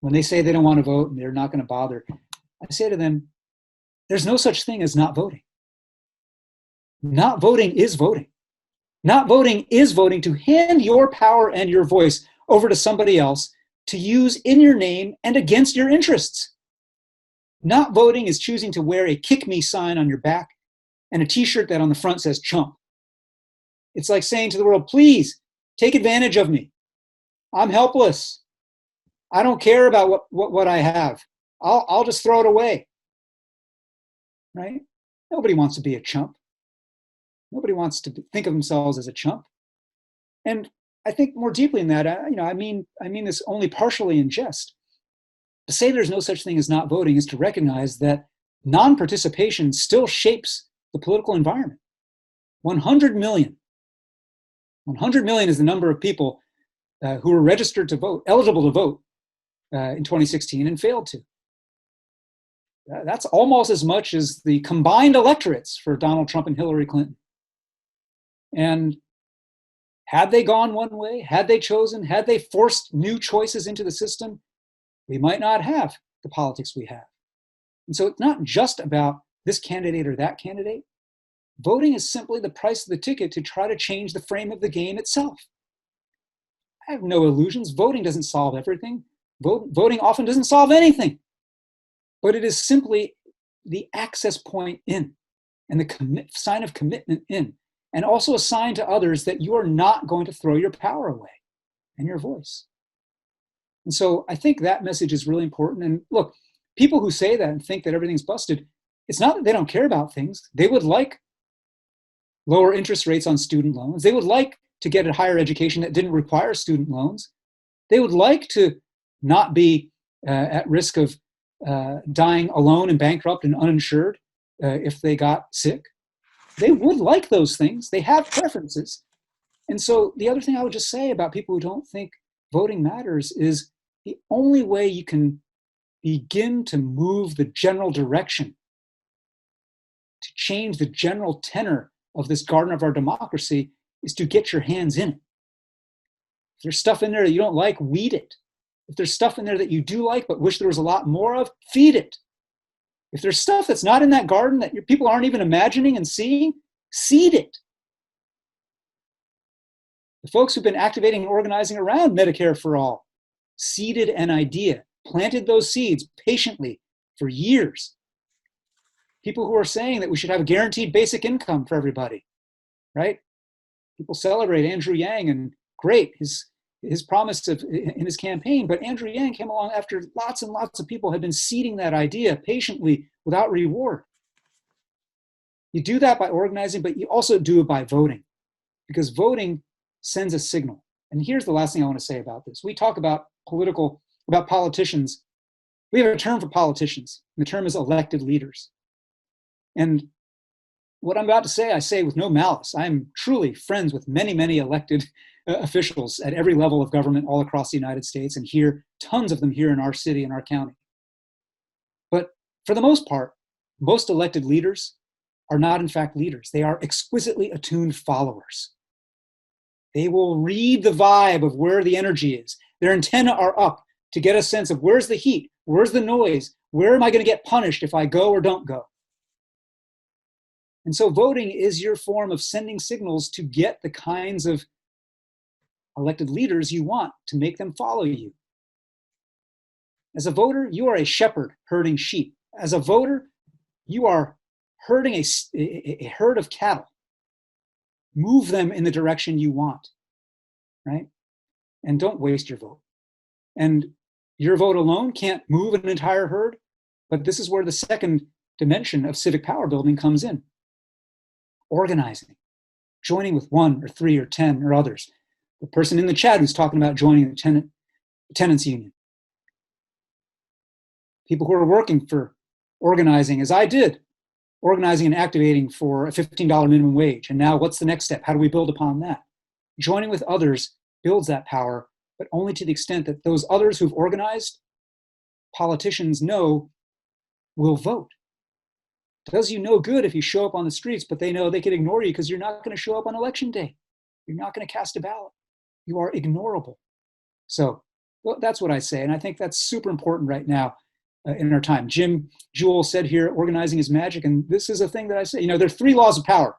When they say they don't want to vote and they're not going to bother, I say to them, there's no such thing as not voting. Not voting is voting. Not voting is voting to hand your power and your voice over to somebody else to use in your name and against your interests. Not voting is choosing to wear a kick me sign on your back and a t-shirt that on the front says chump. It's like saying to the world, please take advantage of me. I'm helpless. I don't care about what I have. I'll just throw it away. Right? Nobody wants to be a chump. Nobody wants to think of themselves as a chump. And I think more deeply in that, I mean this only partially in jest. To say there's no such thing as not voting is to recognize that non-participation still shapes the political environment. 100 million. 100 million is the number of people who were registered to vote, eligible to vote in 2016 and failed to. That's almost as much as the combined electorates for Donald Trump and Hillary Clinton. And had they gone one way, had they forced new choices into the system, we might not have the politics we have. And so it's not just about this candidate or that candidate. Voting is simply the price of the ticket to try to change the frame of the game itself. I have no illusions. Voting doesn't solve everything. Voting often doesn't solve anything. But it is simply the access point in and the sign of commitment in, and also a sign to others that you are not going to throw your power away and your voice. And so I think that message is really important. And look, people who say that and think that everything's busted, it's not that they don't care about things. They would like lower interest rates on student loans. They would like to get a higher education that didn't require student loans. They would like to not be at risk of dying alone and bankrupt and uninsured if they got sick. They would like those things. They have preferences. And so the other thing I would just say about people who don't think voting matters is the only way you can begin to move the general direction, to change the general tenor of this garden of our democracy, is to get your hands in it. If there's stuff in there that you don't like, weed it. If there's stuff in there that you do like but wish there was a lot more of, feed it. If there's stuff that's not in that garden that your people aren't even imagining and seeing, seed it. The folks who've been activating and organizing around Medicare for All seeded an idea, planted those seeds patiently for years. People who are saying that we should have a guaranteed basic income for everybody, right? People celebrate Andrew Yang, and great, his promise in his campaign, but Andrew Yang came along after lots and lots of people had been seeding that idea patiently without reward. You do that by organizing, but you also do it by voting, because voting sends a signal. And here's the last thing I want to say about this. We talk about politicians. We have a term for politicians, and the term is elected leaders. And what I'm about to say, I say with no malice. I'm truly friends with many, many elected officials at every level of government all across the United States, and here, tons of them here in our city and our county. But for the most part, most elected leaders are not in fact leaders. They are exquisitely attuned followers. They will read the vibe of where the energy is. Their antennae are up to get a sense of where's the heat, where's the noise, where am I going to get punished if I go or don't go? And so voting is your form of sending signals to get the kinds of elected leaders you want, to make them follow you. As a voter, you are a shepherd herding sheep. As a voter, you are herding a herd of cattle. Move them in the direction you want, right? And don't waste your vote. And your vote alone can't move an entire herd, but this is where the second dimension of civic power building comes in. Organizing, joining with 1 or 3 or 10 or others. The person in the chat who's talking about joining the tenants union. People who are working for organizing, as I did, organizing and activating for a $15 minimum wage. And now what's the next step? How do we build upon that? Joining with others builds that power, but only to the extent that those others who've organized, politicians know, will vote. does you no good if you show up on the streets, but they know they can ignore you because you're not going to show up on election day. You're not going to cast a ballot. You are ignorable. So well, that's what I say. And I think that's super important right now in our time. Jim Jewell said here, organizing is magic. And this is a thing that I say, there are 3 laws of power.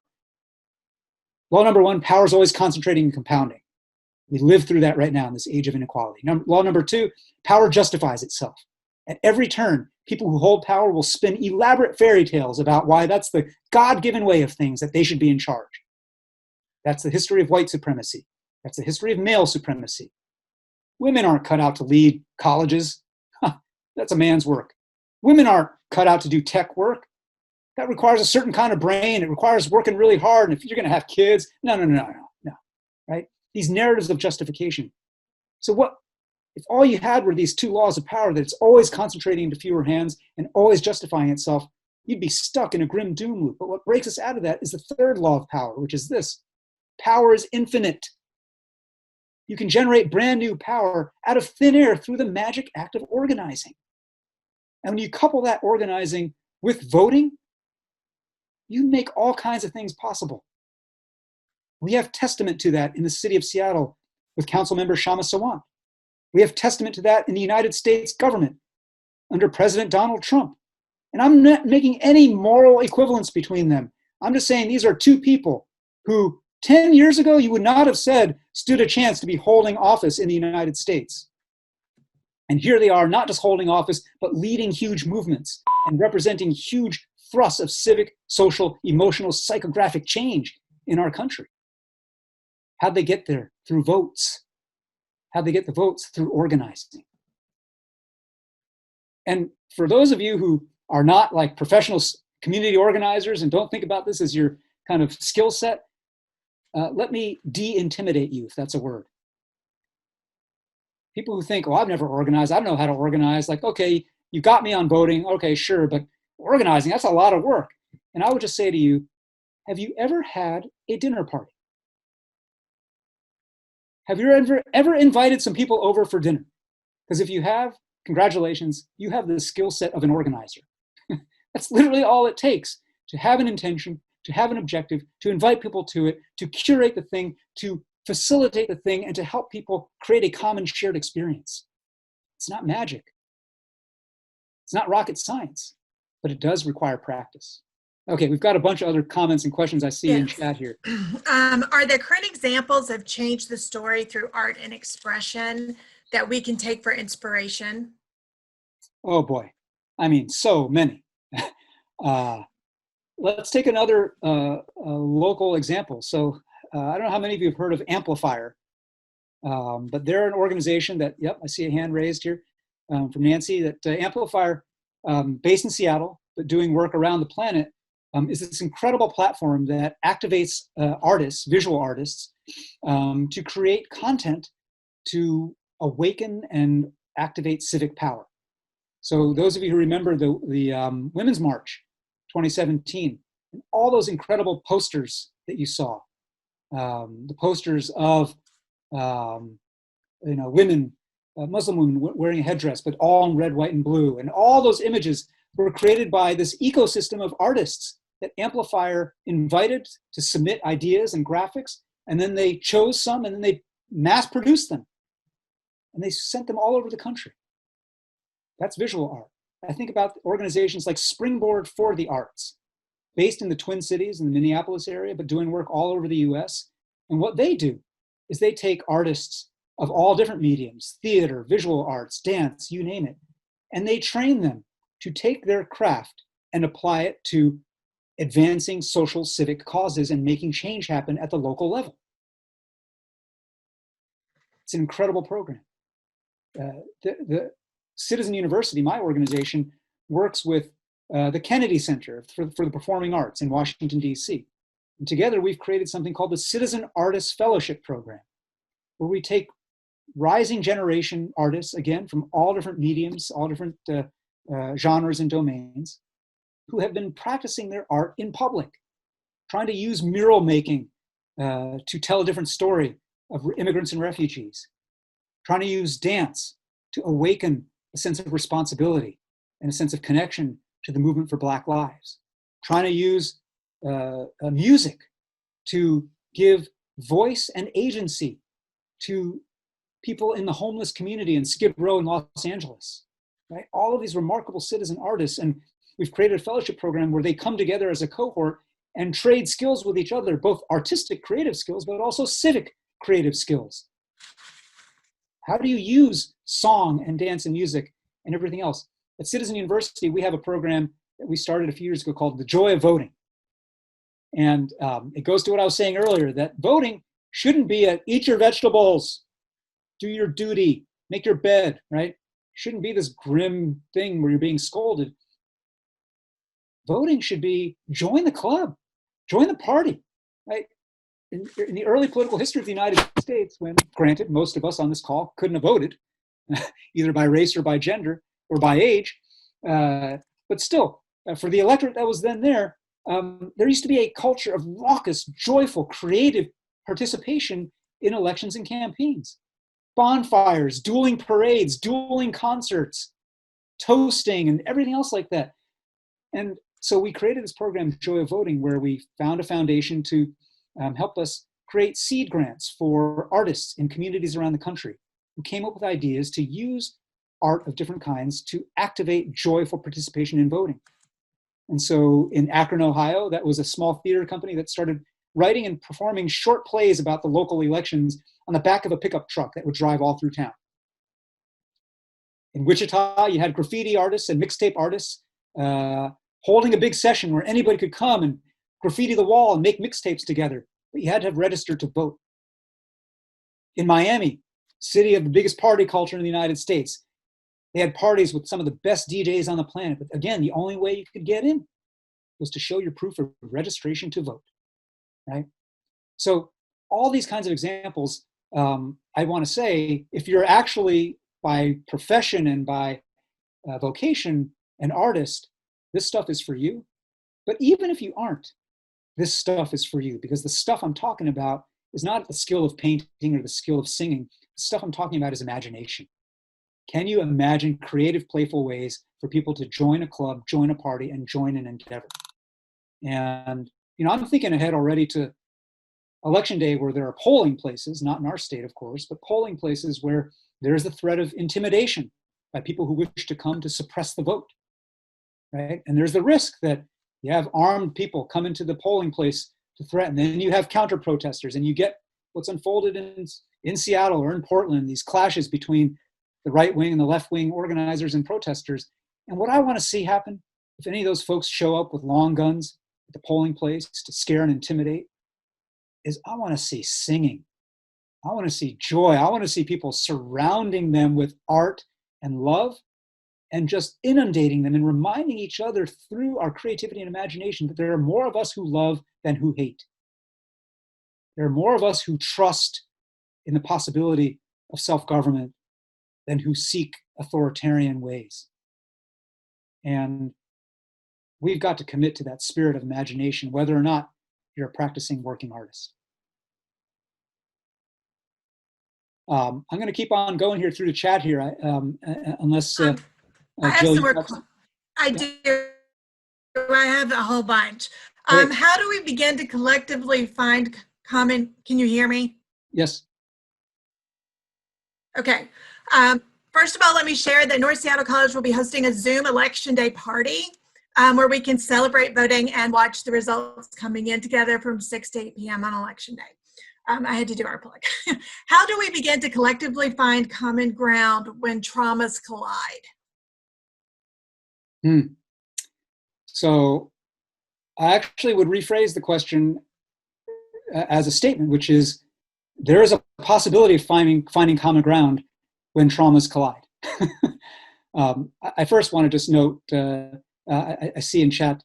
Law number 1, power is always concentrating and compounding. We live through that right now in this age of inequality. Law number 2, power justifies itself. At every turn, people who hold power will spin elaborate fairy tales about why that's the God-given way of things, that they should be in charge. That's the history of white supremacy. That's the history of male supremacy. Women aren't cut out to lead colleges. That's a man's work. Women aren't cut out to do tech work. That requires a certain kind of brain. It requires working really hard. And if you're going to have kids, no, right? These narratives of justification. So what, if all you had were these 2 laws of power, that it's always concentrating into fewer hands and always justifying itself, you'd be stuck in a grim doom loop. But what breaks us out of that is the 3rd law of power, which is this: power is infinite. You can generate brand new power out of thin air through the magic act of organizing. And when you couple that organizing with voting, you make all kinds of things possible. We have testament to that in the city of Seattle with Council Member Shama Sawant. We have testament to that in the United States government under President Donald Trump. And I'm not making any moral equivalence between them. I'm just saying these are 2 people who 10 years ago you would not have said stood a chance to be holding office in the United States. And here they are, not just holding office, but leading huge movements and representing huge thrusts of civic, social, emotional, psychographic change in our country. How'd they get there? Through votes. How'd they get the votes? Through organizing. And for those of you who are not like professional community organizers and don't think about this as your kind of skill set, let me de-intimidate you, if that's a word. People who think, oh, I've never organized, I don't know how to organize. Like, okay, you got me on voting, okay, sure, but organizing, that's a lot of work. And I would just say to you, have you ever had a dinner party? Have you ever invited some people over for dinner? Because if you have, congratulations, you have the skill set of an organizer. That's literally all it takes to have an intention, to have an objective, to invite people to it, to curate the thing, to facilitate the thing, and to help people create a common shared experience. It's not magic. It's not rocket science, but it does require practice. Okay, we've got a bunch of other comments and questions I see in chat here. Are there current examples of change the story through art and expression that we can take for inspiration? Oh boy, I mean, so many. Let's take another local example. So I don't know how many of you have heard of Amplifier, but they're an organization that, yep, I see a hand raised here from Nancy, that Amplifier, based in Seattle, but doing work around the planet, is this incredible platform that activates artists, visual artists, to create content to awaken and activate civic power. So those of you who remember the Women's March 2017, and all those incredible posters that you saw, the posters of women, Muslim women wearing a headdress, but all in red, white, and blue, and all those images were created by this ecosystem of artists that Amplifier invited to submit ideas and graphics, and then they chose some, and then they mass produced them, and they sent them all over the country. That's visual art. I think about organizations like Springboard for the Arts, based in the Twin Cities in the Minneapolis area, but doing work all over the US. And what they do is they take artists of all different mediums, theater, visual arts, dance, you name it, and they train them to take their craft and apply it to advancing social civic causes and making change happen at the local level. It's an incredible program. The Citizen University, my organization, works with the Kennedy Center for the Performing Arts in Washington, D.C. And together we've created something called the Citizen Artist Fellowship Program, where we take rising generation artists, again, from all different mediums, all different genres and domains, who have been practicing their art in public, trying to use mural making to tell a different story of immigrants and refugees, trying to use dance to awaken a sense of responsibility and a sense of connection to the movement for Black lives, trying to use music to give voice and agency to people in the homeless community in Skid Row in Los Angeles, right? All of these remarkable citizen artists, and we've created a fellowship program where they come together as a cohort and trade skills with each other, both artistic creative skills, but also civic creative skills. How do you use song and dance and music and everything else? At Citizen University, we have a program that we started a few years ago called The Joy of Voting. And it goes to what I was saying earlier, that voting shouldn't be a eat your vegetables, do your duty, make your bed, right? Shouldn't be this grim thing where you're being scolded. Voting should be join the club, join the party, right? In the early political history of the United States, when, granted, most of us on this call couldn't have voted, either by race or by gender or by age, but still, for the electorate that was then there used to be a culture of raucous, joyful, creative participation in elections and campaigns. Bonfires, dueling parades, dueling concerts, toasting, and everything else like that. And so we created this program, Joy of Voting, where we found a foundation to help us create seed grants for artists in communities around the country who came up with ideas to use art of different kinds to activate joyful participation in voting. And so in Akron, Ohio, that was a small theater company that started writing and performing short plays about the local elections on the back of a pickup truck that would drive all through town. In Wichita, you had graffiti artists and mixtape artists holding a big session where anybody could come and graffiti the wall and make mixtapes together, but you had to have registered to vote. In Miami, city of the biggest party culture in the United States, they had parties with some of the best DJs on the planet. But again, the only way you could get in was to show your proof of registration to vote, right? So all these kinds of examples, I want to say, if you're actually by profession and by vocation an artist, this stuff is for you. But even if you aren't, this stuff is for you, because the stuff I'm talking about is not the skill of painting or the skill of singing. The stuff I'm talking about is imagination. Can you imagine creative, playful ways for people to join a club, join a party, and join an endeavor? And, I'm thinking ahead already to Election Day, where there are polling places, not in our state, of course, but polling places where there's the threat of intimidation by people who wish to come to suppress the vote, right? And there's the risk that you have armed people come into the polling place to threaten. Then you have counter protesters, and you get what's unfolded in Seattle or in Portland, these clashes between the right wing and the left wing organizers and protesters. And what I want to see happen, if any of those folks show up with long guns at the polling place to scare and intimidate, is I want to see singing. I want to see joy. I want to see people surrounding them with art and love and just inundating them and reminding each other through our creativity and imagination that there are more of us who love than who hate. There are more of us who trust in the possibility of self-government than who seek authoritarian ways. And we've got to commit to that spirit of imagination, whether or not you're a practicing working artist. I'm going to keep on going here through the chat here, unless I have Jill, some more. I do. I have a whole bunch. How do we begin to collectively find common? Can you hear me? Yes. Okay. First of all, let me share that North Seattle College will be hosting a Zoom Election Day party where we can celebrate voting and watch the results coming in together from 6 to 8 p.m. on Election Day. I had to do our plug. How do we begin to collectively find common ground when traumas collide? So I actually would rephrase the question as a statement, which is there is a possibility of finding common ground when traumas collide. I first want to just note, I see in chat,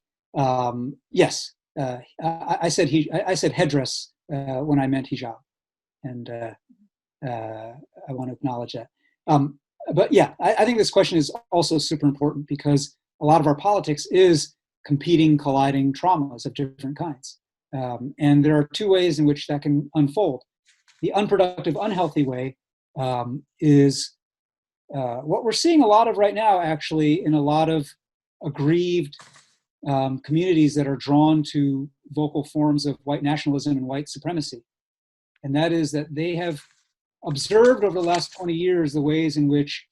yes, I said headdress when I meant hijab, and I want to acknowledge that. But yeah, I think this question is also super important because a lot of our politics is competing, colliding traumas of different kinds. And there are two ways in which that can unfold. The unproductive, unhealthy way is what we're seeing a lot of right now, actually, in a lot of aggrieved communities that are drawn to vocal forms of white nationalism and white supremacy. And that is that they have observed over the last 20 years the ways in which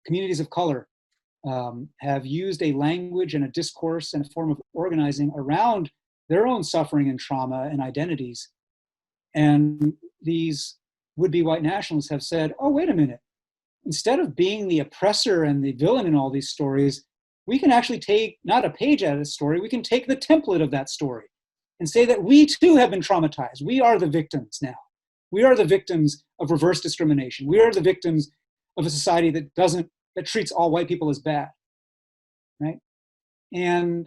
communities of color have used a language and a discourse and a form of organizing around their own suffering and trauma and identities. And these would-be white nationalists have said, oh, wait a minute. Instead of being the oppressor and the villain in all these stories, we can actually take not a page out of the story, we can take the template of that story and say that we too have been traumatized. We are the victims now. We are the victims of reverse discrimination. We are the victims of a society that treats all white people as bad, right? And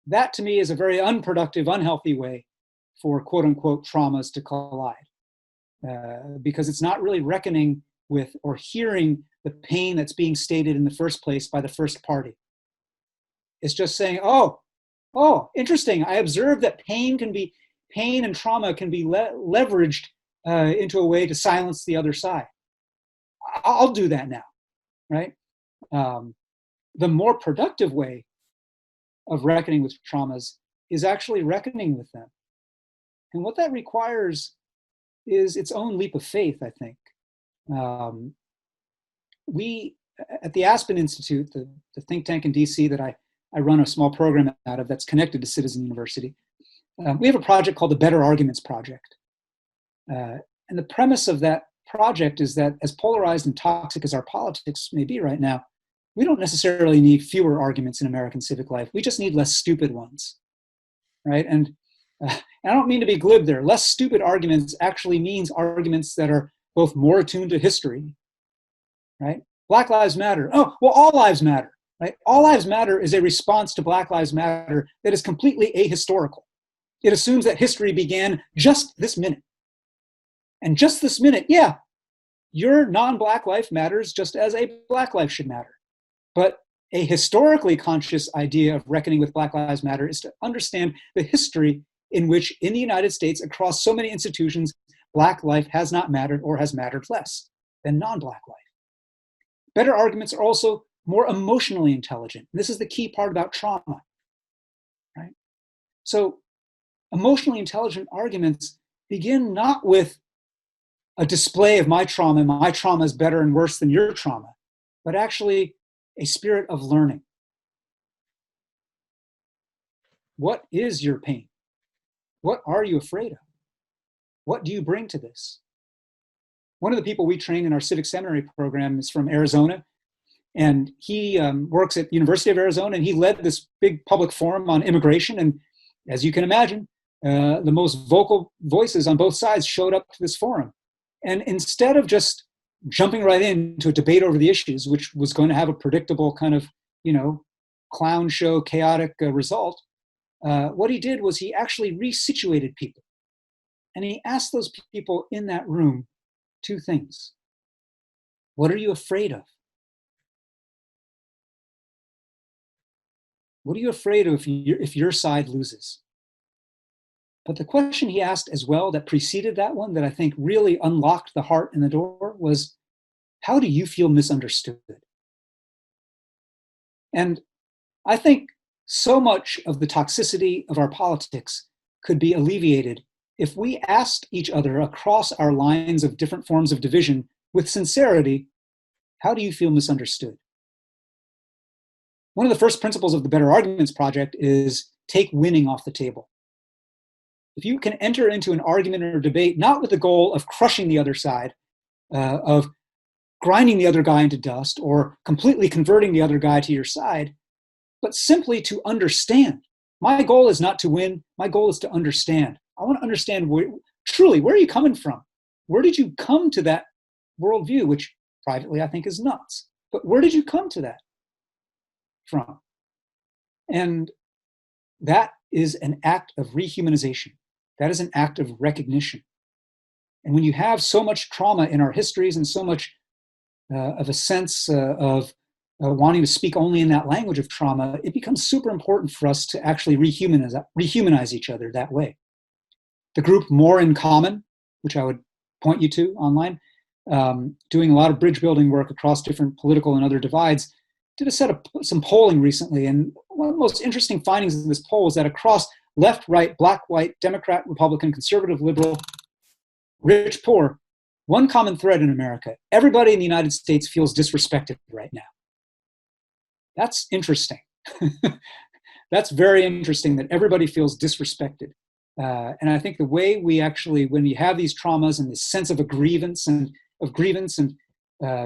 that to me is a very unproductive, unhealthy way for quote unquote traumas to collide, because it's not really reckoning with or hearing the pain that's being stated in the first place by the first party. It's just saying, oh, interesting. I observed that pain and trauma can be leveraged into a way to silence the other side. I'll do that now, right? The more productive way of reckoning with traumas is actually reckoning with them. And what that requires is its own leap of faith, I think. We, at the Aspen Institute, the think tank in DC that I run a small program out of that's connected to Citizen University, we have a project called the Better Arguments Project. And the premise of that project is that as polarized and toxic as our politics may be right now, we don't necessarily need fewer arguments in American civic life. We just need less stupid ones, right? And I don't mean to be glib there. Less stupid arguments actually means arguments that are both more attuned to history, right? Black Lives Matter. Oh, well, all lives matter, right? All lives matter is a response to Black Lives Matter that is completely ahistorical. It assumes that history began just this minute. And just this minute, yeah, your non-Black life matters just as a Black life should matter. But a historically conscious idea of reckoning with Black Lives Matter is to understand the history in which, in the United States, across so many institutions, Black life has not mattered or has mattered less than non-Black life. Better arguments are also more emotionally intelligent. This is the key part about trauma, right? So emotionally intelligent arguments begin not with a display of my trauma is better and worse than your trauma, but actually a spirit of learning. What is your pain? What are you afraid of? What do you bring to this? One of the people we train in our civic seminary program is from Arizona, and he works at the University of Arizona, and he led this big public forum on immigration. And as you can imagine, the most vocal voices on both sides showed up to this forum. And instead of just jumping right into a debate over the issues, which was going to have a predictable kind of, clown show, chaotic result, what he did was he actually resituated people. And he asked those people in that room two things. What are you afraid of? What are you afraid of if your side loses? But the question he asked as well that preceded that one, that I think really unlocked the heart and the door, was, how do you feel misunderstood? And I think so much of the toxicity of our politics could be alleviated if we asked each other across our lines of different forms of division with sincerity, how do you feel misunderstood? One of the first principles of the Better Arguments Project is take winning off the table. If you can enter into an argument or debate, not with the goal of crushing the other side, of grinding the other guy into dust, or completely converting the other guy to your side, but simply to understand. My goal is not to win. My goal is to understand. I want to understand truly, where are you coming from? Where did you come to that worldview, which privately I think is nuts? But where did you come to that from? And that is an act of rehumanization. That is an act of recognition. And when you have so much trauma in our histories and so much of a sense of wanting to speak only in that language of trauma, it becomes super important for us to actually rehumanize each other that way. The group More in Common, which I would point you to online, doing a lot of bridge building work across different political and other divides, did a set of some polling recently, and one of the most interesting findings in this poll is that across left, right, black, white, Democrat, Republican, conservative, liberal, rich, poor, one common thread in America: everybody in the United States feels disrespected right now. That's interesting. That's very interesting that everybody feels disrespected. And I think the way we actually, when you have these traumas and this sense of a grievance and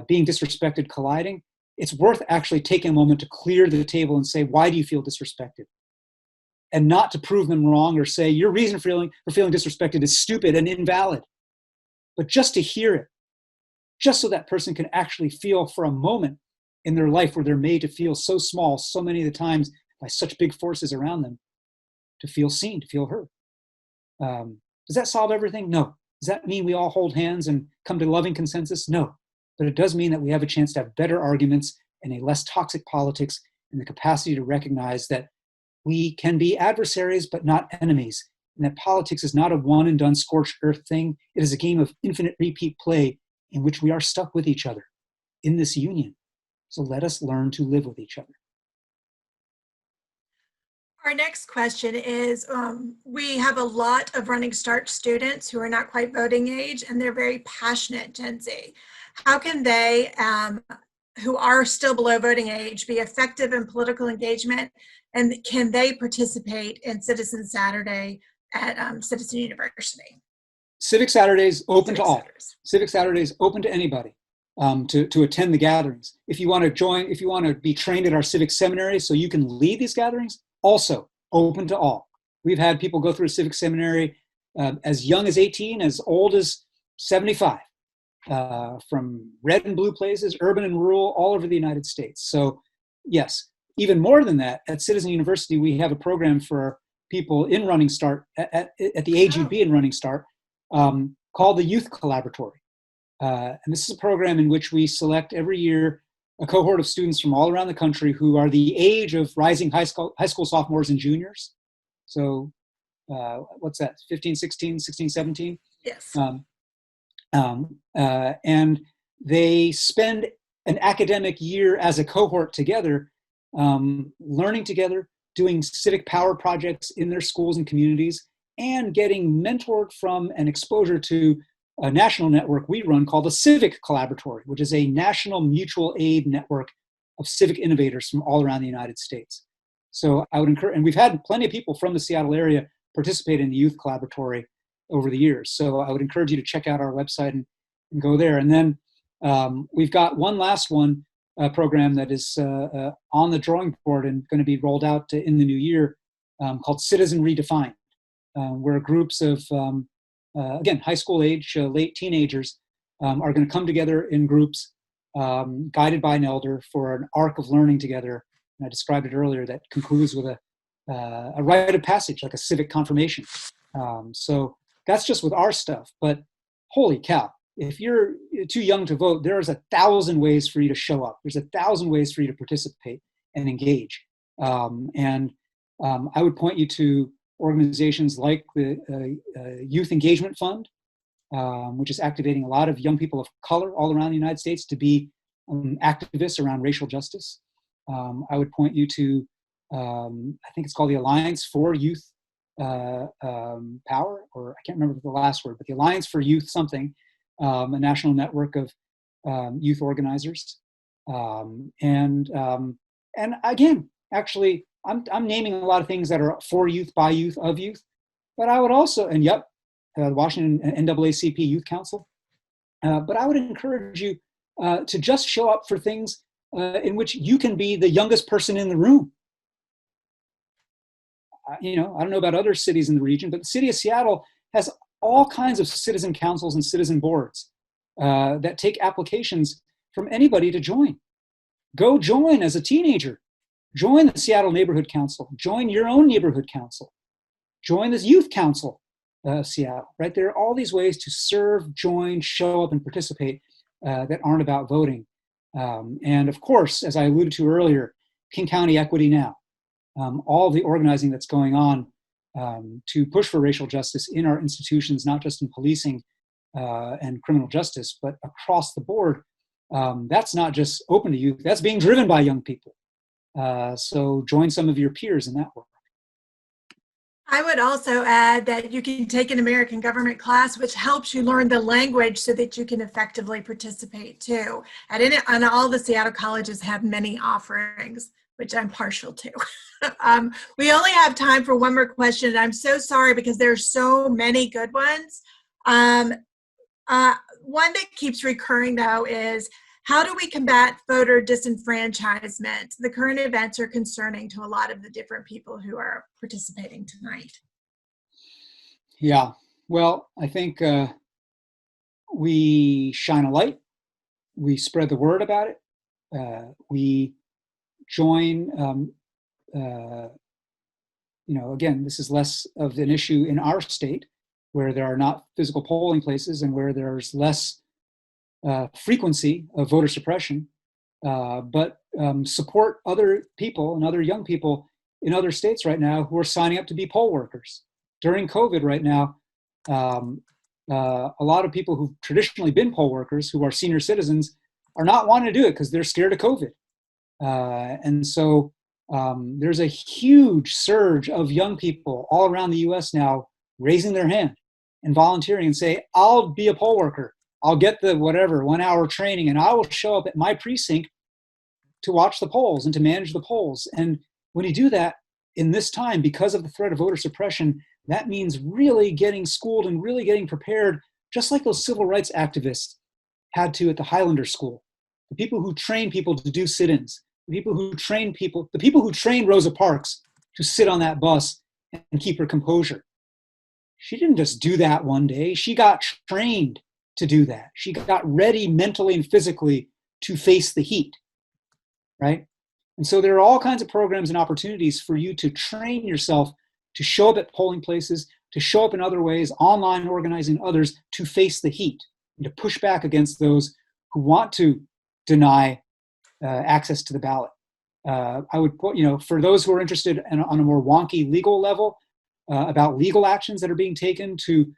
being disrespected colliding, it's worth actually taking a moment to clear the table and say, why do you feel disrespected? And not to prove them wrong or say your reason for feeling disrespected is stupid and invalid, but just to hear it, just so that person can actually feel for a moment in their life where they're made to feel so small so many of the times by such big forces around them, to feel seen, to feel heard. Does that solve everything? No. Does that mean we all hold hands and come to loving consensus? No. But it does mean that we have a chance to have better arguments and a less toxic politics, and the capacity to recognize that we can be adversaries but not enemies, and that politics is not a one and done scorched earth thing. It is a game of infinite repeat play in which we are stuck with each other in this union. So let us learn to live with each other. Our next question is, we have a lot of Running Start students who are not quite voting age, and they're very passionate Gen Z. How can they, who are still below voting age, be effective in political engagement, and can they participate in Citizen Saturday at Citizen University? Civic Saturdays open to all. Saturdays. Civic Saturdays open to anybody to attend the gatherings. If you want to join, if you want to be trained at our civic seminary so you can lead these gatherings, also open to all. We've had people go through a civic seminary as young as 18, as old as 75, from red and blue places, urban and rural, all over the United States. So yes, even more than that, at Citizen University, we have a program for people in Running Start, at the age you'd be in Running Start, called the Youth Collaboratory. And this is a program in which we select every year a cohort of students from all around the country who are the age of rising high school sophomores and juniors. So what's that, 15, 16, 16, 17? Yes. And they spend an academic year as a cohort together, learning together, doing civic power projects in their schools and communities, and getting mentored from and exposure to a national network we run called the Civic Collaboratory, which is a national mutual aid network of civic innovators from all around the United States. So I would encourage, and we've had plenty of people from the Seattle area participate in the Youth Collaboratory over the years. So I would encourage you to check out our website and go there. And then we've got one last program that is on the drawing board and going to be rolled out in the new year, called Citizen Redefined, where groups of, again, high school age, late teenagers are going to come together in groups, guided by an elder, for an arc of learning together. And I described it earlier, that concludes with a rite of passage, like a civic confirmation. So that's just with our stuff. But holy cow, if you're too young to vote, there's 1,000 ways for you to show up. There's 1,000 ways for you to participate and engage. And I would point you to organizations like the Youth Engagement Fund, which is activating a lot of young people of color all around the United States to be activists around racial justice. I would point you to, I think it's called the Alliance for Youth Power, or I can't remember the last word, but the Alliance for Youth something, a national network of youth organizers. And again, actually, I'm naming a lot of things that are for youth, by youth, of youth, but I would also, and yep, Washington NAACP Youth Council, but I would encourage you to just show up for things in which you can be the youngest person in the room. I don't know about other cities in the region, but the city of Seattle has all kinds of citizen councils and citizen boards that take applications from anybody to join. Go join as a teenager. Join the Seattle Neighborhood Council. Join your own neighborhood council. Join this youth council of Seattle, right? There are all these ways to serve, join, show up, and participate that aren't about voting. And of course, as I alluded to earlier, King County Equity Now, all the organizing that's going on to push for racial justice in our institutions, not just in policing and criminal justice, but across the board, That's not just open to youth, that's being driven by young people. So join some of your peers in that work. I would also add that you can take an American government class, which helps you learn the language so that you can effectively participate too. And all the Seattle colleges have many offerings, which I'm partial to. We only have time for one more question, and I'm so sorry because there's so many good ones. One that keeps recurring though is, how do we combat voter disenfranchisement? The current events are concerning to a lot of the different people who are participating tonight. Yeah, well, I think we shine a light, we spread the word about it, we join, again, this is less of an issue in our state where there are not physical polling places and where there's less frequency of voter suppression, but support other people and other young people in other states right now who are signing up to be poll workers. During COVID right now, a lot of people who've traditionally been poll workers, who are senior citizens, are not wanting to do it because they're scared of COVID. And so there's a huge surge of young people all around the US now raising their hand and volunteering and say, I'll be a poll worker. I'll get the 1 hour training and I will show up at my precinct to watch the polls and to manage the polls. And when you do that in this time, because of the threat of voter suppression, that means really getting schooled and really getting prepared, just like those civil rights activists had to at the Highlander School. The people who train people to do sit-ins, the people who trained Rosa Parks to sit on that bus and keep her composure. She didn't just do that one day. She got trained to do that. She got ready mentally and physically to face the heat, right? And so there are all kinds of programs and opportunities for you to train yourself to show up at polling places, to show up in other ways, online organizing others, to face the heat and to push back against those who want to deny access to the ballot. I would put, for those who are interested on a more wonky legal level, about legal actions that are being taken to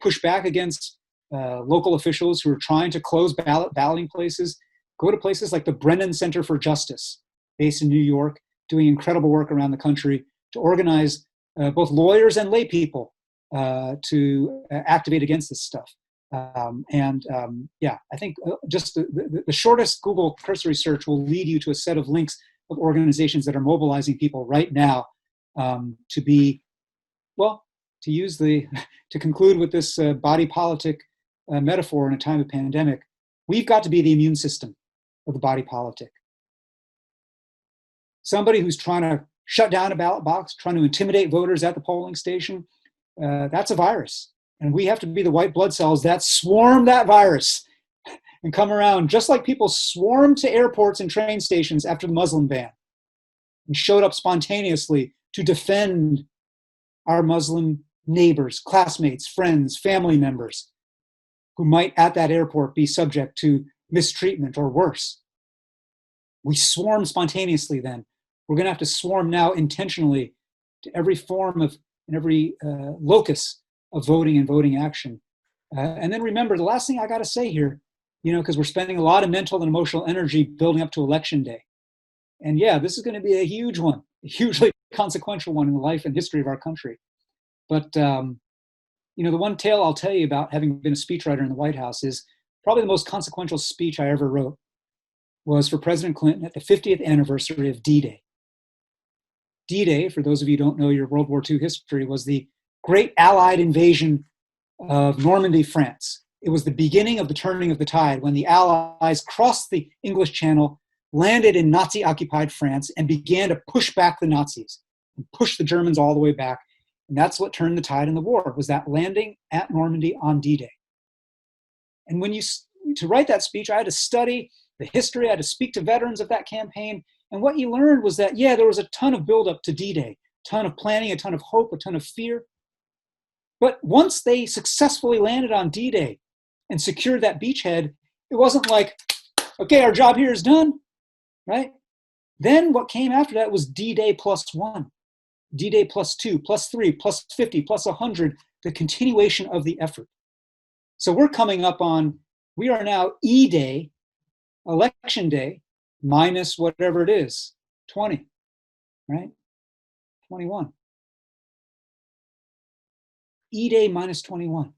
push back against local officials who are trying to close balloting places, go to places like the Brennan Center for Justice, based in New York, doing incredible work around the country to organize both lawyers and lay people to activate against this stuff. I think just the shortest Google cursory search will lead you to a set of links of organizations that are mobilizing people right now to be, to conclude with this body politic metaphor in a time of pandemic, we've got to be the immune system of the body politic. Somebody who's trying to shut down a ballot box, trying to intimidate voters at the polling station, that's a virus. And we have to be the white blood cells that swarm that virus and come around, just like people swarmed to airports and train stations after the Muslim ban and showed up spontaneously to defend our Muslim neighbors, classmates, friends, family members who might at that airport be subject to mistreatment or worse. We swarm spontaneously then. We're going to have to swarm now intentionally to every form of and every locus of voting and voting action. And then remember, the last thing I got to say here, because we're spending a lot of mental and emotional energy building up to Election Day. And yeah, this is going to be a huge one, a hugely consequential one in the life and history of our country. But, the one tale I'll tell you about having been a speechwriter in the White House is probably the most consequential speech I ever wrote was for President Clinton at the 50th anniversary of D-Day. D-Day, for those of you who don't know your World War II history, was the great Allied invasion of Normandy, France. It was the beginning of the turning of the tide when the Allies crossed the English Channel, landed in Nazi-occupied France, and began to push back the Nazis and push the Germans all the way back. And that's what turned the tide in the war, was that landing at Normandy on D-Day. And to write that speech, I had to study the history, I had to speak to veterans of that campaign. And what you learned was that, there was a ton of buildup to D-Day, a ton of planning, a ton of hope, a ton of fear. But once they successfully landed on D-Day and secured that beachhead, it wasn't like, okay, our job here is done, right? Then what came after that was D-Day +1, D-Day +2, +3, +50, +100, the continuation of the effort. So we're coming up on, we are now E-Day, election day minus whatever it is, 20, right? 21. E-Day minus 21.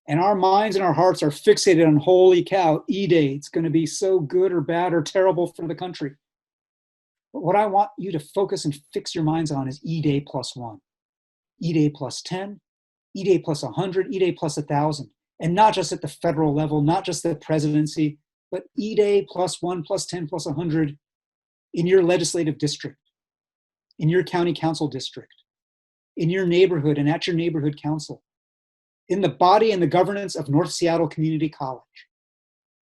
And our minds and our hearts are fixated on, holy cow, E-Day, it's going to be so good or bad or terrible for the country. But what I want you to focus and fix your minds on is E-Day plus 1, E-Day plus 10, E-Day plus 100, E-Day plus 1,000. And not just at the federal level, not just the presidency, but E-Day plus 1, plus 10, plus 100 in your legislative district, in your county council district, in your neighborhood and at your neighborhood council, in the body and the governance of North Seattle Community College.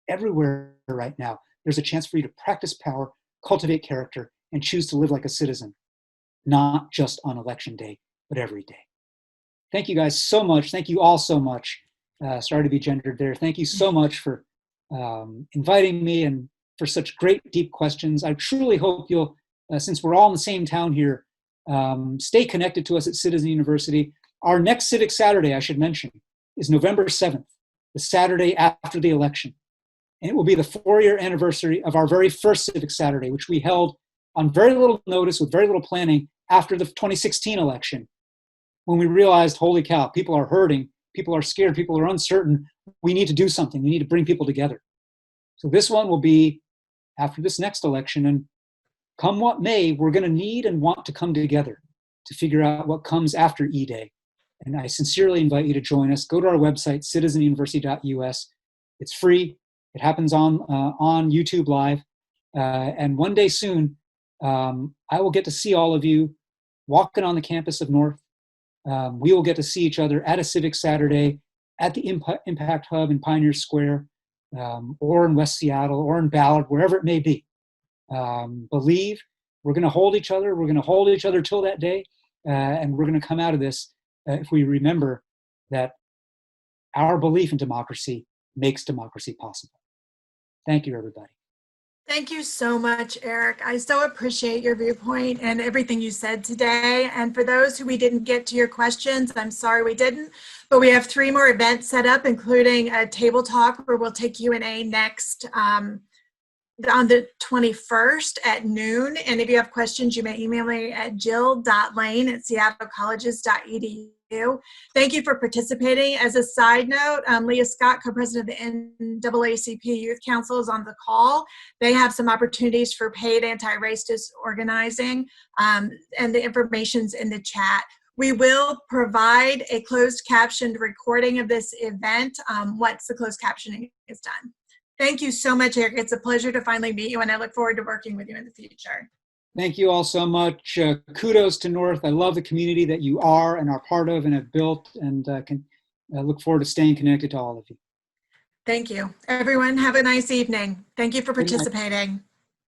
Everywhere right now, there's a chance for you to practice power, cultivate character, and choose to live like a citizen, not just on election day, but every day. Thank you guys so much. Thank you all so much. Sorry to be gendered there. Thank you so much for inviting me and for such great, deep questions. I truly hope you'll, since we're all in the same town here, stay connected to us at Citizen University. Our next Civic Saturday, I should mention, is November 7th, the Saturday after the election. And it will be the 4-year anniversary of our very first Civic Saturday, which we held on very little notice with very little planning after the 2016 election, when we realized, holy cow, people are hurting, people are scared, people are uncertain. We need to do something. We need to bring people together. So this one will be after this next election, and come what may, we're going to need and want to come together to figure out what comes after E-Day. And I sincerely invite you to join us. Go to our website, citizenuniversity.us. It's free. It happens on YouTube Live. And one day soon, I will get to see all of you walking on the campus of North. We will get to see each other at a Civic Saturday at the Impact Hub in Pioneer Square, or in West Seattle, or in Ballard, wherever it may be. Believe we're going to hold each other. We're going to hold each other till that day. And we're going to come out of this if we remember that our belief in democracy makes democracy possible. Thank you, everybody. Thank you so much, Eric. I so appreciate your viewpoint and everything you said today. And for those who we didn't get to your questions, I'm sorry we didn't, but we have 3 more events set up, including a table talk where we'll take Q&A next on the 21st at noon. And if you have questions, you may email me at jill.lane@seattlecolleges.edu. Thank you for participating. As a side note, Leah Scott, co-president of the NAACP Youth Council, is on the call. They have some opportunities for paid anti-racist organizing, and the information's in the chat. We will provide a closed captioned recording of this event once the closed captioning is done. Thank you so much, Eric. It's a pleasure to finally meet you, and I look forward to working with you in the future. Thank you all so much. Kudos to North. I love the community that you are and are part of and have built, and can look forward to staying connected to all of you. Thank you. Everyone, have a nice evening. Thank you for participating.